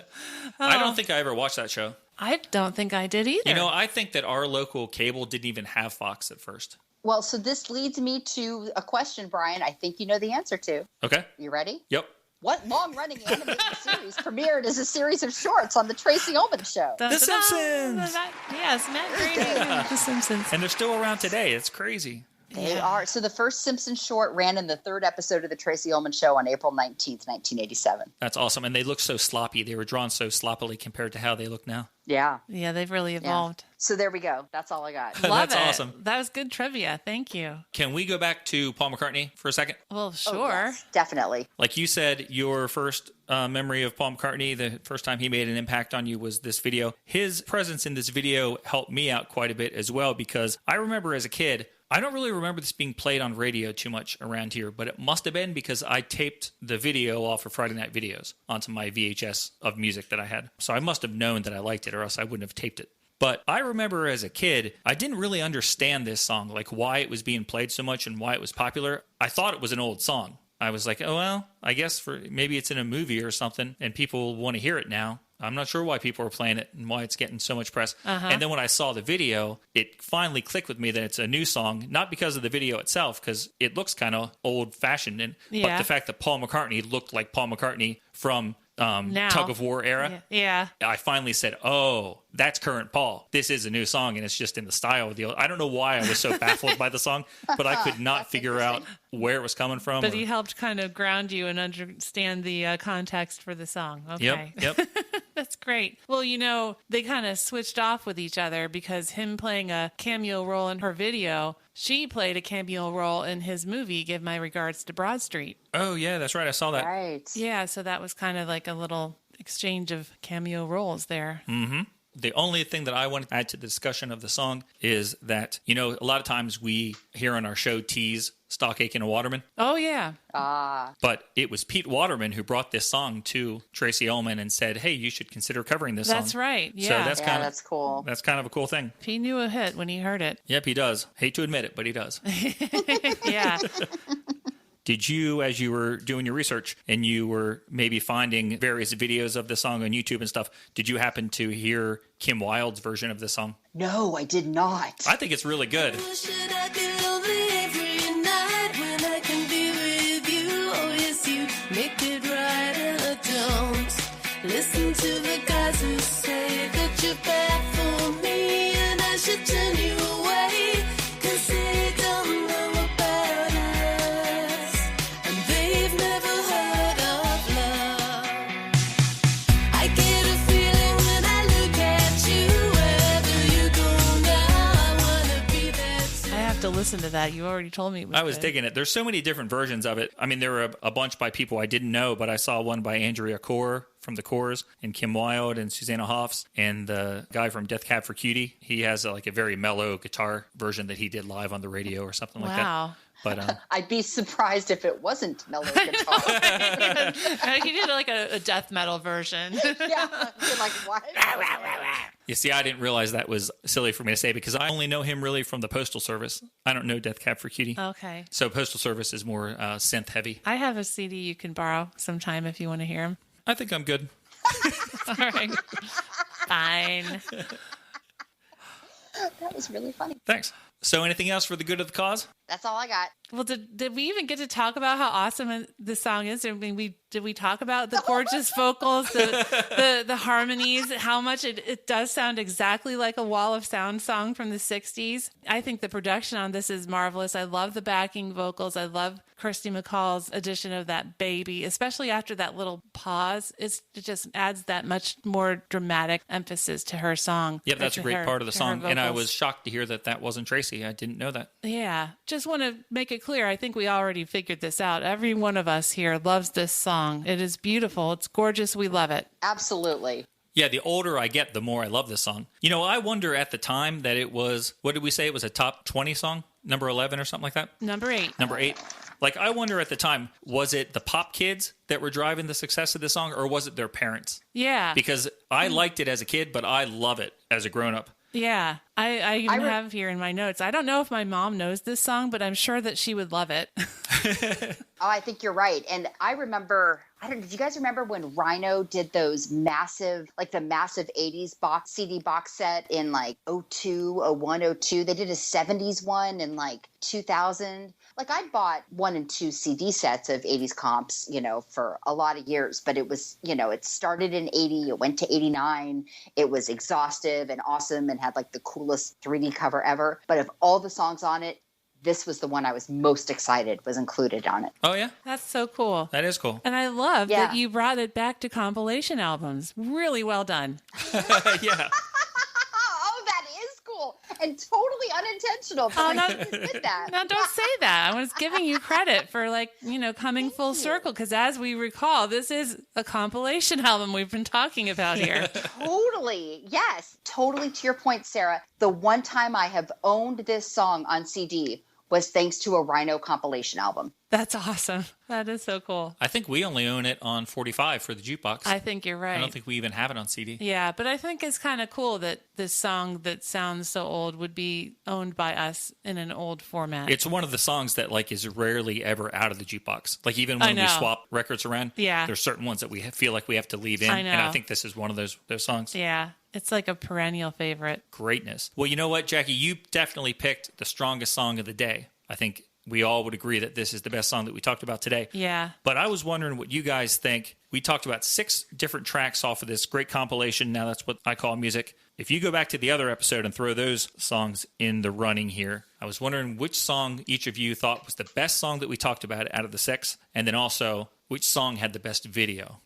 I don't think I ever watched that show. I don't think I did either. I think that our local cable didn't even have Fox at first. Well, so this leads me to a question, Brian, I think you know the answer to. Okay. You ready? Yep. What long-running animated series premiered as a series of shorts on The Tracy Ullman Show? The Simpsons. Yes, Matt Groening and The Simpsons. And they're still around today. It's crazy. They are. So the first Simpsons short ran in the third episode of The Tracy Ullman Show on April 19th, 1987. That's awesome. And they look so sloppy. They were drawn so sloppily compared to how they look now. Yeah. Yeah, they've really evolved. So there we go. That's all I got. Love That's it. awesome. That was good trivia. Thank you. Can we go back to Paul McCartney for a second? Well, sure. Oh, yes, definitely. Like you said, your first memory of Paul McCartney, the first time he made an impact on you was this video. His presence in this video helped me out quite a bit as well, because I remember as a kid, I don't really remember this being played on radio too much around here, but it must have been because I taped the video off of Friday Night Videos onto my VHS of music that I had. So I must have known that I liked it, or else I wouldn't have taped it. But I remember as a kid, I didn't really understand this song, like why it was being played so much and why it was popular. I thought it was an old song. I was like, oh, well, I guess maybe it's in a movie or something and people want to hear it now. I'm not sure why people are playing it and why it's getting so much press. And then when I saw the video, it finally clicked with me that it's a new song, not because of the video itself, because it looks kind of old-fashioned, but the fact that Paul McCartney looked like Paul McCartney from Tug of War era. Yeah. I finally said, oh, that's current Paul. This is a new song, and it's just in the style of the old. I don't know why I was so baffled by the song, but I could not figure out where it was coming from. But he helped kind of ground you and understand the context for the song. Okay. Yep. That's great. Well, they kind of switched off with each other because him playing a cameo role in her video, she played a cameo role in his movie, Give My Regards to Broad Street. Oh, yeah, that's right. I saw that. Right. Yeah, so that was kind of like a little exchange of cameo roles there. Mm-hmm. The only thing that I want to add to the discussion of the song is that, a lot of times we here on our show tease Stock Aitken and Waterman. Oh, yeah. But it was Pete Waterman who brought this song to Tracy Ullman and said, hey, you should consider covering this song. That's right. Yeah. So that's cool. That's kind of a cool thing. He knew a hit when he heard it. Yep, he does. Hate to admit it, but he does. Yeah. Did you, as you were doing your research and you were maybe finding various videos of the song on YouTube and stuff, did you happen to hear Kim Wilde's version of the song? No, I did not. I think it's really good. Should I be lonely every night when I can be with you? Oh yes, you make it right and I don't. Listen to the guys who say that you're bad for me and I should turn you away, 'cause they don't know about us and they've never heard of love. I get a feeling when I look at you, wherever you go now, I wanna be there too. I have to listen to that. You already told me it was I was good. digging it. There's so many different versions of it. I mean, there were a bunch by people I didn't know, but I saw one by Andrea Corr from the Corrs and Kim Wilde and Susanna Hoffs and the guy from Death Cab for Cutie. He has a very mellow guitar version that he did live on the radio or something like that. Wow. But I'd be surprised if it wasn't mellow guitar. He did like a death metal version. Yeah, you're like, what? you see, I didn't realize that was silly for me to say because I only know him really from the Postal Service. I don't know Death Cab for Cutie. Okay. So Postal Service is more synth heavy. I have a CD you can borrow sometime if you want to hear him. I think I'm good. All right. Fine. That was really funny. Thanks. So anything else for the good of the cause? That's all I got. Well, did we even get to talk about how awesome this song is? I mean, did we talk about the gorgeous vocals, the harmonies, how much it does sound exactly like a Wall of Sound song from the 60s? I think the production on this is marvelous. I love the backing vocals. I love Kirsty MacColl's addition of that baby, especially after that little pause. It just adds that much more dramatic emphasis to her song. Yep, that's a great part of the song. And I vocals. was shocked to hear that wasn't Tracy. I didn't know that. Yeah, just want to make it clear. I think we already figured this out. Every one of us here loves this song. It is beautiful. It's gorgeous. We love it. Absolutely. Yeah, the older I get, the more I love this song. I wonder at the time that it was, what did we say? It was a top 20 song? Number 11 or something like that? Number 8. Number 8. Like, I wonder at the time, was it the pop kids that were driving the success of this song, or was it their parents? Yeah. Because I liked it as a kid, but I love it as a grown-up. Yeah. I even have here in my notes. I don't know if my mom knows this song, but I'm sure that she would love it. Oh, I think you're right. And I remember, did you guys remember when Rhino did those massive, the massive 80s CD box set in 02, 01, 02? They did a 70s one in 2000. I bought 1 and 2 CD sets of 80s comps, for a lot of years, but it was, it started in 80, it went to 89. It was exhaustive and awesome and had the coolest 3D cover ever. But of all the songs on it, this was the one I was most excited was included on it. Oh, yeah? That's so cool. That is cool. And I love Yeah. that you brought it back to compilation albums. Really well done. Yeah. Oh, that is cool and totally unintentional. But you did that. Now, don't say that. I was giving you credit for coming full circle because as we recall, this is a compilation album we've been talking about here. Totally. Yes. Totally to your point, Sarah. The one time I have owned this song on CD was thanks to a Rhino compilation album. That's awesome. That is so cool. I think we only own it on 45 for the jukebox. I think you're right. I don't think we even have it on CD. Yeah, but I think it's kind of cool that this song that sounds so old would be owned by us in an old format. It's one of the songs that like is rarely ever out of the jukebox. Like even when we swap records around, there's certain ones that we feel like we have to leave in. I know. And I think this is one of those songs. Yeah, it's like a perennial favorite. Greatness. Well, you know what, Jackie? You definitely picked the strongest song of the day. I think we all would agree that this is the best song that we talked about today. Yeah. But I was wondering what you guys think. We talked about 6 different tracks off of this great compilation. Now that's what I call music. If you go back to the other episode and throw those songs in the running here, I was wondering which song each of you thought was the best song that we talked about out of the 6, and then also which song had the best video.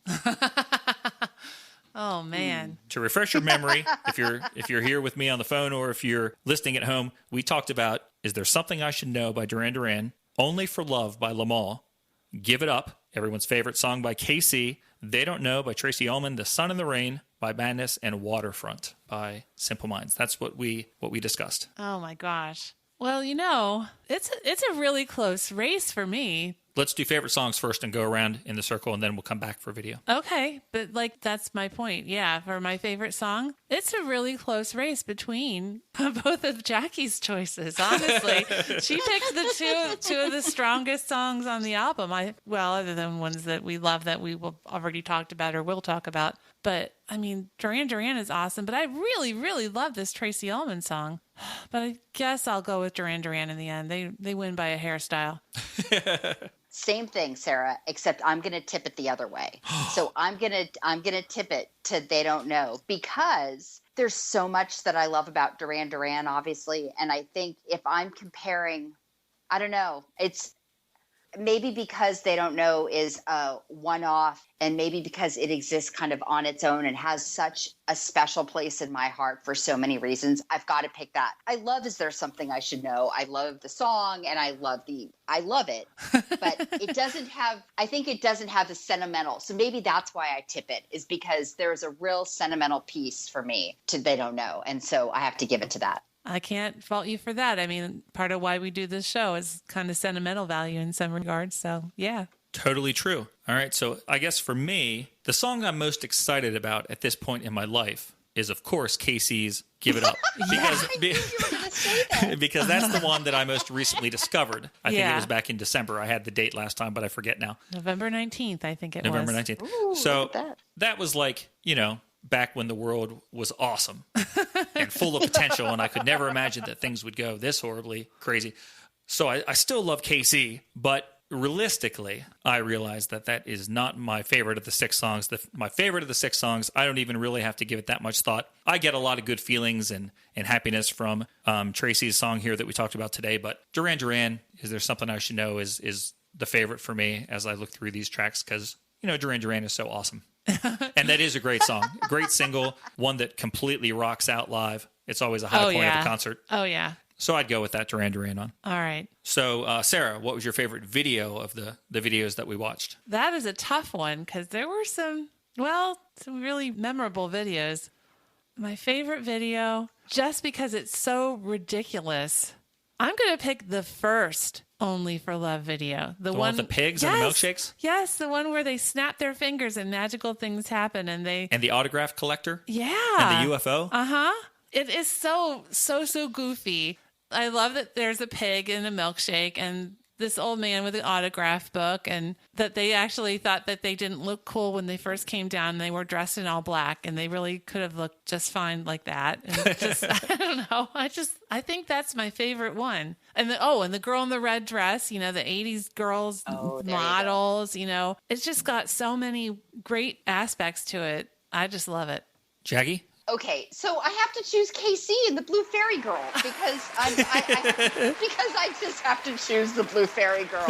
Oh, man. To refresh your memory, if you're here with me on the phone or if you're listening at home, we talked about Is There Something I Should Know by Duran Duran, Only for Love by Lamal, Give It Up, everyone's favorite song by KC, They Don't Know by Tracy Ullman, The Sun and the Rain by Madness, and Waterfront by Simple Minds. That's what we discussed. Oh, my gosh. Well, you know, it's a really close race for me. Let's do favorite songs first and go around in the circle, and then we'll come back for video. Okay, but like that's my point. Yeah, for my favorite song, it's a really close race between both of Jackie's choices. Honestly, she picked the two of the strongest songs on the album. Other than ones that we love that we will already talked about or will talk about. But I mean, Duran Duran is awesome. But I really, really love this Tracy Ullman song. But I guess I'll go with Duran Duran in the end. They win by a hairstyle. Same thing, Sarah, except I'm going to tip it the other way. So I'm going to tip it to They Don't Know, because there's so much that I love about Duran Duran, obviously. And I think if I'm comparing, I don't know, it's maybe because They Don't Know is a one-off, and maybe because it exists kind of on its own and has such a special place in my heart for so many reasons. I've got to pick that. I love Is There Something I Should Know? I love the song, and I love it, but I think it doesn't have the sentimental. So maybe that's why I tip it, is because there's a real sentimental piece for me to They Don't Know. And so I have to give it to that. I can't fault you for that. I mean, part of why we do this show is kind of sentimental value in some regards. So, yeah. Totally true. All right. So I guess for me, the song I'm most excited about at this point in my life is, of course, KC's Give It Up. Because that's the one that I most recently discovered. I think it was back in December. I had the date last time, but I forget now. November 19th, I think it was. November 19th. Ooh, so that was like, back when the world was awesome and full of potential, and I could never imagine that things would go this horribly crazy. So I still love KC, but realistically, I realize that is not my favorite of the 6 songs. My favorite of the 6 songs, I don't even really have to give it that much thought. I get a lot of good feelings and happiness from Tracy's song here that we talked about today, but Duran Duran, Is There Something I Should Know, is the favorite for me as I look through these tracks, because, Duran Duran is so awesome. And that is a great song. Great single, one that completely rocks out live. It's always a high point of a concert. Oh, yeah. So I'd go with that Duran Duran on. All right. So, Sarah, what was your favorite video of the videos that we watched? That is a tough one, because there were some really memorable videos. My favorite video, just because it's so ridiculous, I'm going to pick the first Only for Love video. The one with the pigs and the milkshakes? Yes, the one where they snap their fingers and magical things happen. And the autograph collector? Yeah. And the UFO? Uh-huh. It is so goofy. I love that there's a pig and a milkshake and this old man with an autograph book, and that they actually thought that they didn't look cool when they first came down. They were dressed in all black, and they really could have looked just fine like that. And just, I don't know. I think that's my favorite one. And the girl in the red dress, the 80s girls, models, it's just got so many great aspects to it. I just love it. Jackie? Okay, so I have to choose KC and the Blue Fairy Girl because I just have to choose the Blue Fairy Girl.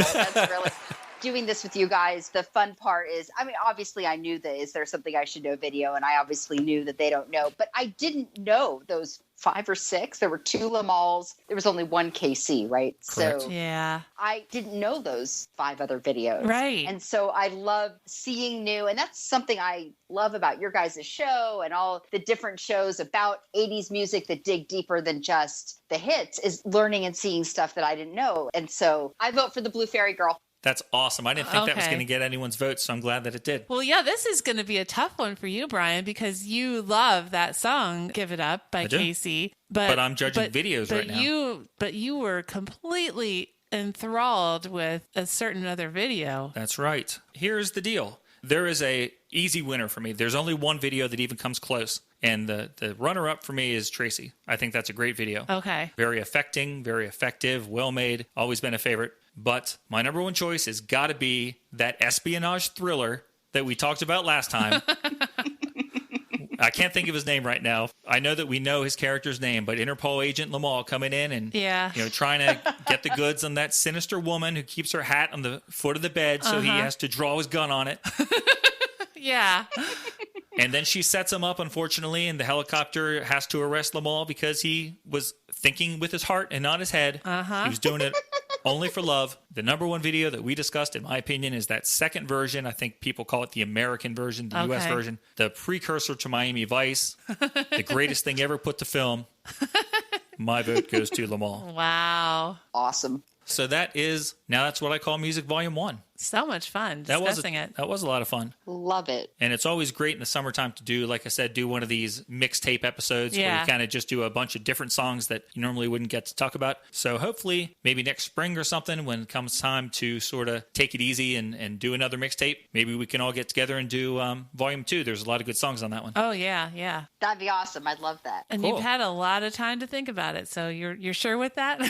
doing this with you guys, the fun part is, I mean, obviously I knew the Is There Something I Should Know video, and I obviously knew that they don't know, but I didn't know those 5 or 6. There were 2 Lamals. There was only 1 KC, right? Correct. So Yeah. I didn't know those 5 other videos. Right. And so I love seeing new, and that's something I love about your guys' show and all the different shows about 80s music that dig deeper than just the hits, is learning and seeing stuff that I didn't know. And so I vote for the Blue Fairy Girl. That's awesome. I didn't think that was Okay. going to get anyone's vote, so I'm glad that it did. Well, yeah, this is going to be a tough one for you, Brian, because you love that song "Give It Up" by I do. Casey. But I'm judging videos right now. But you were completely enthralled with a certain other video. That's right. Here's the deal. There is a easy winner for me. There's only one video that even comes close. And the runner-up for me is Tracy. I think that's a great video. Okay. Very affecting, very effective, well-made, always been a favorite. But my number one choice has got to be that espionage thriller that we talked about last time. I can't think of his name right now. I know that we know his character's name, but Interpol agent Lamal coming in and trying to get the goods on that sinister woman who keeps her hat on the foot of the bed, so he has to draw his gun on it. Yeah. And then she sets him up, unfortunately, and the helicopter has to arrest Lamal because he was thinking with his heart and not his head. He was doing it only for love. The number one video that we discussed, in my opinion, is that second version. I think people call it the American version, the U.S. version. The precursor to Miami Vice. The greatest thing ever put to film. My vote goes to Lamal. Wow. Awesome. So that's what I call Music Volume 1. So much fun discussing it. That was a lot of fun. Love it. And it's always great in the summertime to do, like I said, do one of these mixtape episodes where you kind of just do a bunch of different songs that you normally wouldn't get to talk about. So hopefully maybe next spring or something, when it comes time to sort of take it easy and do another mixtape, maybe we can all get together and do Volume 2. There's a lot of good songs on that one. Oh, yeah. That'd be awesome. I'd love that. And Cool. you've had a lot of time to think about it, so you're sure with that?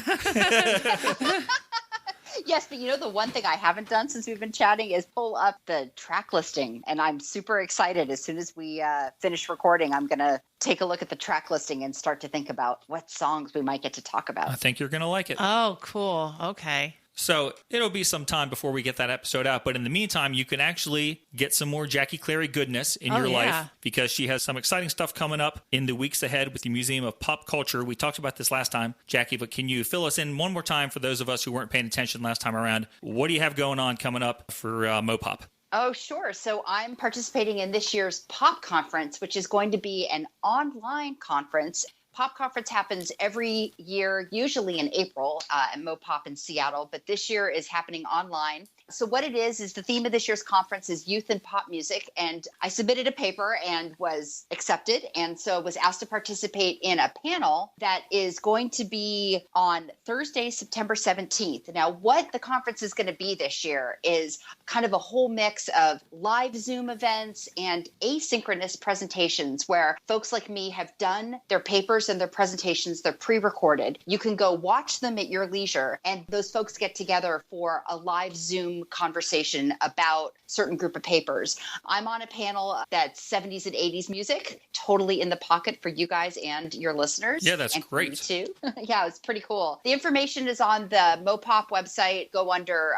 Yes, but the one thing I haven't done since we've been chatting is pull up the track listing. And I'm super excited. As soon as we finish recording, I'm going to take a look at the track listing and start to think about what songs we might get to talk about. I think you're going to like it. Oh, cool. Okay. So it'll be some time before we get that episode out. But in the meantime, you can actually get some more Jackie Clary goodness in your life, because she has some exciting stuff coming up in the weeks ahead with the Museum of Pop Culture. We talked about this last time, Jackie, but can you fill us in one more time for those of us who weren't paying attention last time around? What do you have going on coming up for Mopop? Oh, sure. So I'm participating in this year's Pop Conference, which is going to be an online conference. Pop Conference happens every year, usually in April at Mopop in Seattle, but this year is happening online. So what it is the theme of this year's conference is youth and pop music. And I submitted a paper and was accepted. And so was asked to participate in a panel that is going to be on Thursday, September 17th. Now, what the conference is going to be this year is kind of a whole mix of live Zoom events and asynchronous presentations where folks like me have done their papers and their presentations. They're pre-recorded. You can go watch them at your leisure. And those folks get together for a live Zoom conversation about certain group of papers. I'm on a panel that's 70s and 80s music, totally in the pocket for you guys and your listeners. Yeah, that's and great. For you too. Yeah, it's pretty cool. The information is on the Mopop website. Go under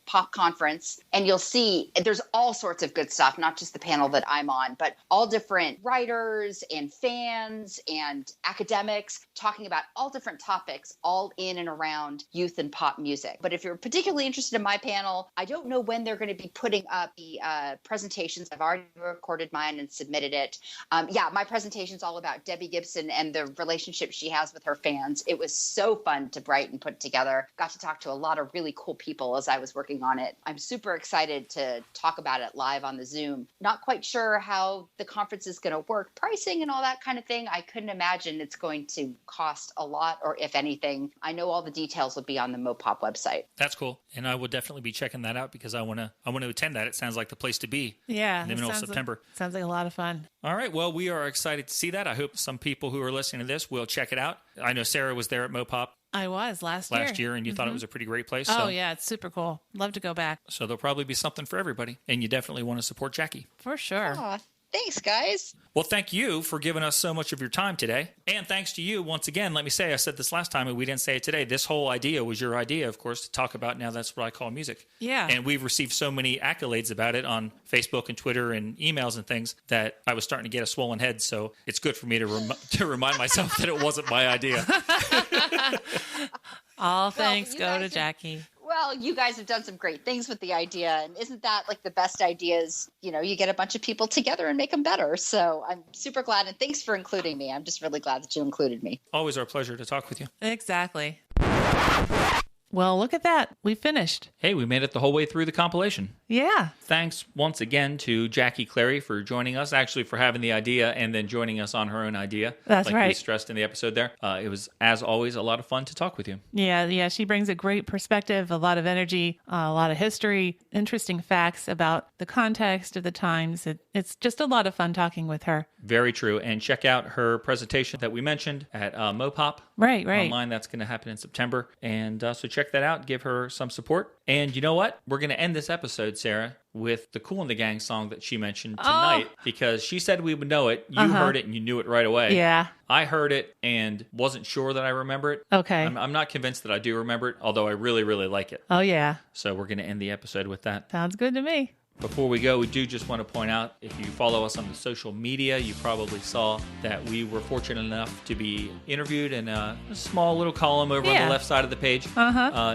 Pop Conference and you'll see there's all sorts of good stuff, not just the panel that I'm on, but all different writers and fans and academics talking about all different topics, all in and around youth and pop music. But if you're particularly interested in my panel, I don't know when they're going to be putting up the presentations. I've already recorded mine and submitted it. My presentation's all about Debbie Gibson and the relationship she has with her fans. It was so fun to write and put together. Got to talk to a lot of really cool people as I was working on it. I'm super excited to talk about it live on the Zoom. Not quite sure how the conference is going to work, pricing and all that kind of thing. I couldn't imagine it's going to cost a lot, or if anything. I know all the details will be on the Mopop website. That's cool. And I will definitely be checking that out because I want to attend that. It sounds like the place to be. Yeah. In the middle of September. Sounds like a lot of fun. All right. Well, we are excited to see that. I hope some people who are listening to this will check it out. I know Sarah was there at Mopop I was last year, and you thought it was a pretty great place. Oh, yeah. It's super cool. Love to go back. So there'll probably be something for everybody. And you definitely want to support Jackie. For sure. Aw, Thanks, guys. Well, thank you for giving us so much of your time today. And thanks to you, once again, let me say, I said this last time and we didn't say it today. This whole idea was your idea, of course, to talk about Now That's What I Call Music. Yeah. And we've received so many accolades about it on Facebook and Twitter and emails and things that I was starting to get a swollen head. So it's good for me to remind myself that it wasn't my idea. All thanks you go guys to have- Jackie. Well, you guys have done some great things with the idea. And isn't that like the best ideas? You know, you get a bunch of people together and make them better. So I'm super glad. And thanks for including me. I'm just really glad that you included me. Always our pleasure to talk with you. Exactly. Well, look at that. We finished. Hey, we made it the whole way through the compilation. Yeah. Thanks once again to Jackie Clary for joining us, actually for having the idea and then joining us on her own idea. That's like we right. stressed in the episode there. It was, as always, a lot of fun to talk with you. Yeah. She brings a great perspective, a lot of energy, a lot of history, interesting facts about the context of the times. It's just a lot of fun talking with her. Very true. And check out her presentation that we mentioned at Mopop. Right. Online. That's going to happen in September. And so check that out. Give her some support. And you know what? We're going to end this episode, Sarah, with the Kool and the Gang song that she mentioned tonight because she said we would know it. You heard it and you knew it right away. Yeah. I heard it and wasn't sure that I remember it. Okay. I'm not convinced that I do remember it, although I really, really like it. Oh, yeah. So we're going to end the episode with that. Sounds good to me. Before we go, we do just want to point out, if you follow us on the social media, you probably saw that we were fortunate enough to be interviewed in a small little column over on Yeah. the left side of the page. In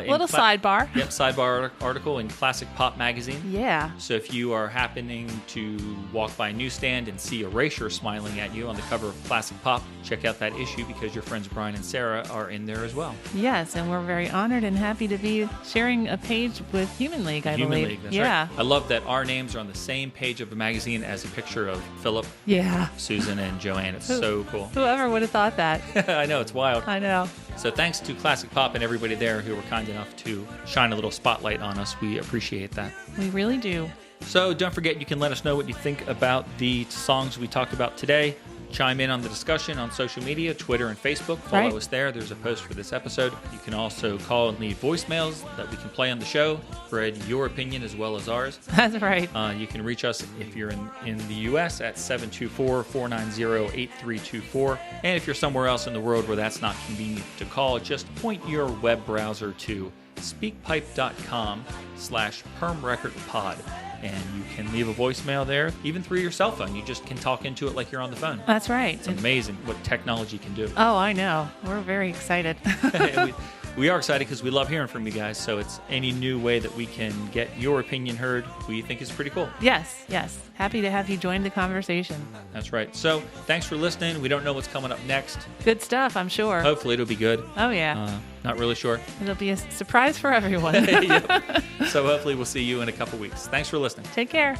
Little sidebar. Yep, sidebar article in Classic Pop Magazine. Yeah. So if you are happening to walk by a newsstand and see Erasure smiling at you on the cover of Classic Pop, check out that issue because your friends Brian and Sarah are in there as well. Yes, and we're very honored and happy to be sharing a page with Human League, I Human believe. League, that's yeah. right. I love that our names are on the same page of the magazine as a picture of Philip, Yeah. Susan, and Joanne. It's so cool. Whoever would have thought that? I know, it's wild. I know. So thanks to Classic Pop and everybody there who were kind enough to shine a little spotlight on us. We appreciate that. We really do. So don't forget, you can let us know what you think about the songs we talked about today. Chime in on the discussion on social media, Twitter and Facebook. Follow Right. us there. There's a post for this episode. You can also call and leave voicemails that we can play on the show. Spread your opinion as well as ours. That's right. You can reach us if you're in the U.S. at 724-490-8324. And if you're somewhere else in the world where that's not convenient to call, just point your web browser to speakpipe.com/permrecordpod. And you can leave a voicemail there, even through your cell phone. You just can talk into it like you're on the phone. That's right. It's amazing what technology can do. Oh, I know. We're very excited. We are excited because we love hearing from you guys. So it's any new way that we can get your opinion heard, we think is pretty cool. Yes. Happy to have you join the conversation. That's right. So thanks for listening. We don't know what's coming up next. Good stuff, I'm sure. Hopefully it'll be good. Oh, yeah. Not really sure. It'll be a surprise for everyone. Yep. So hopefully we'll see you in a couple weeks. Thanks for listening. Take care.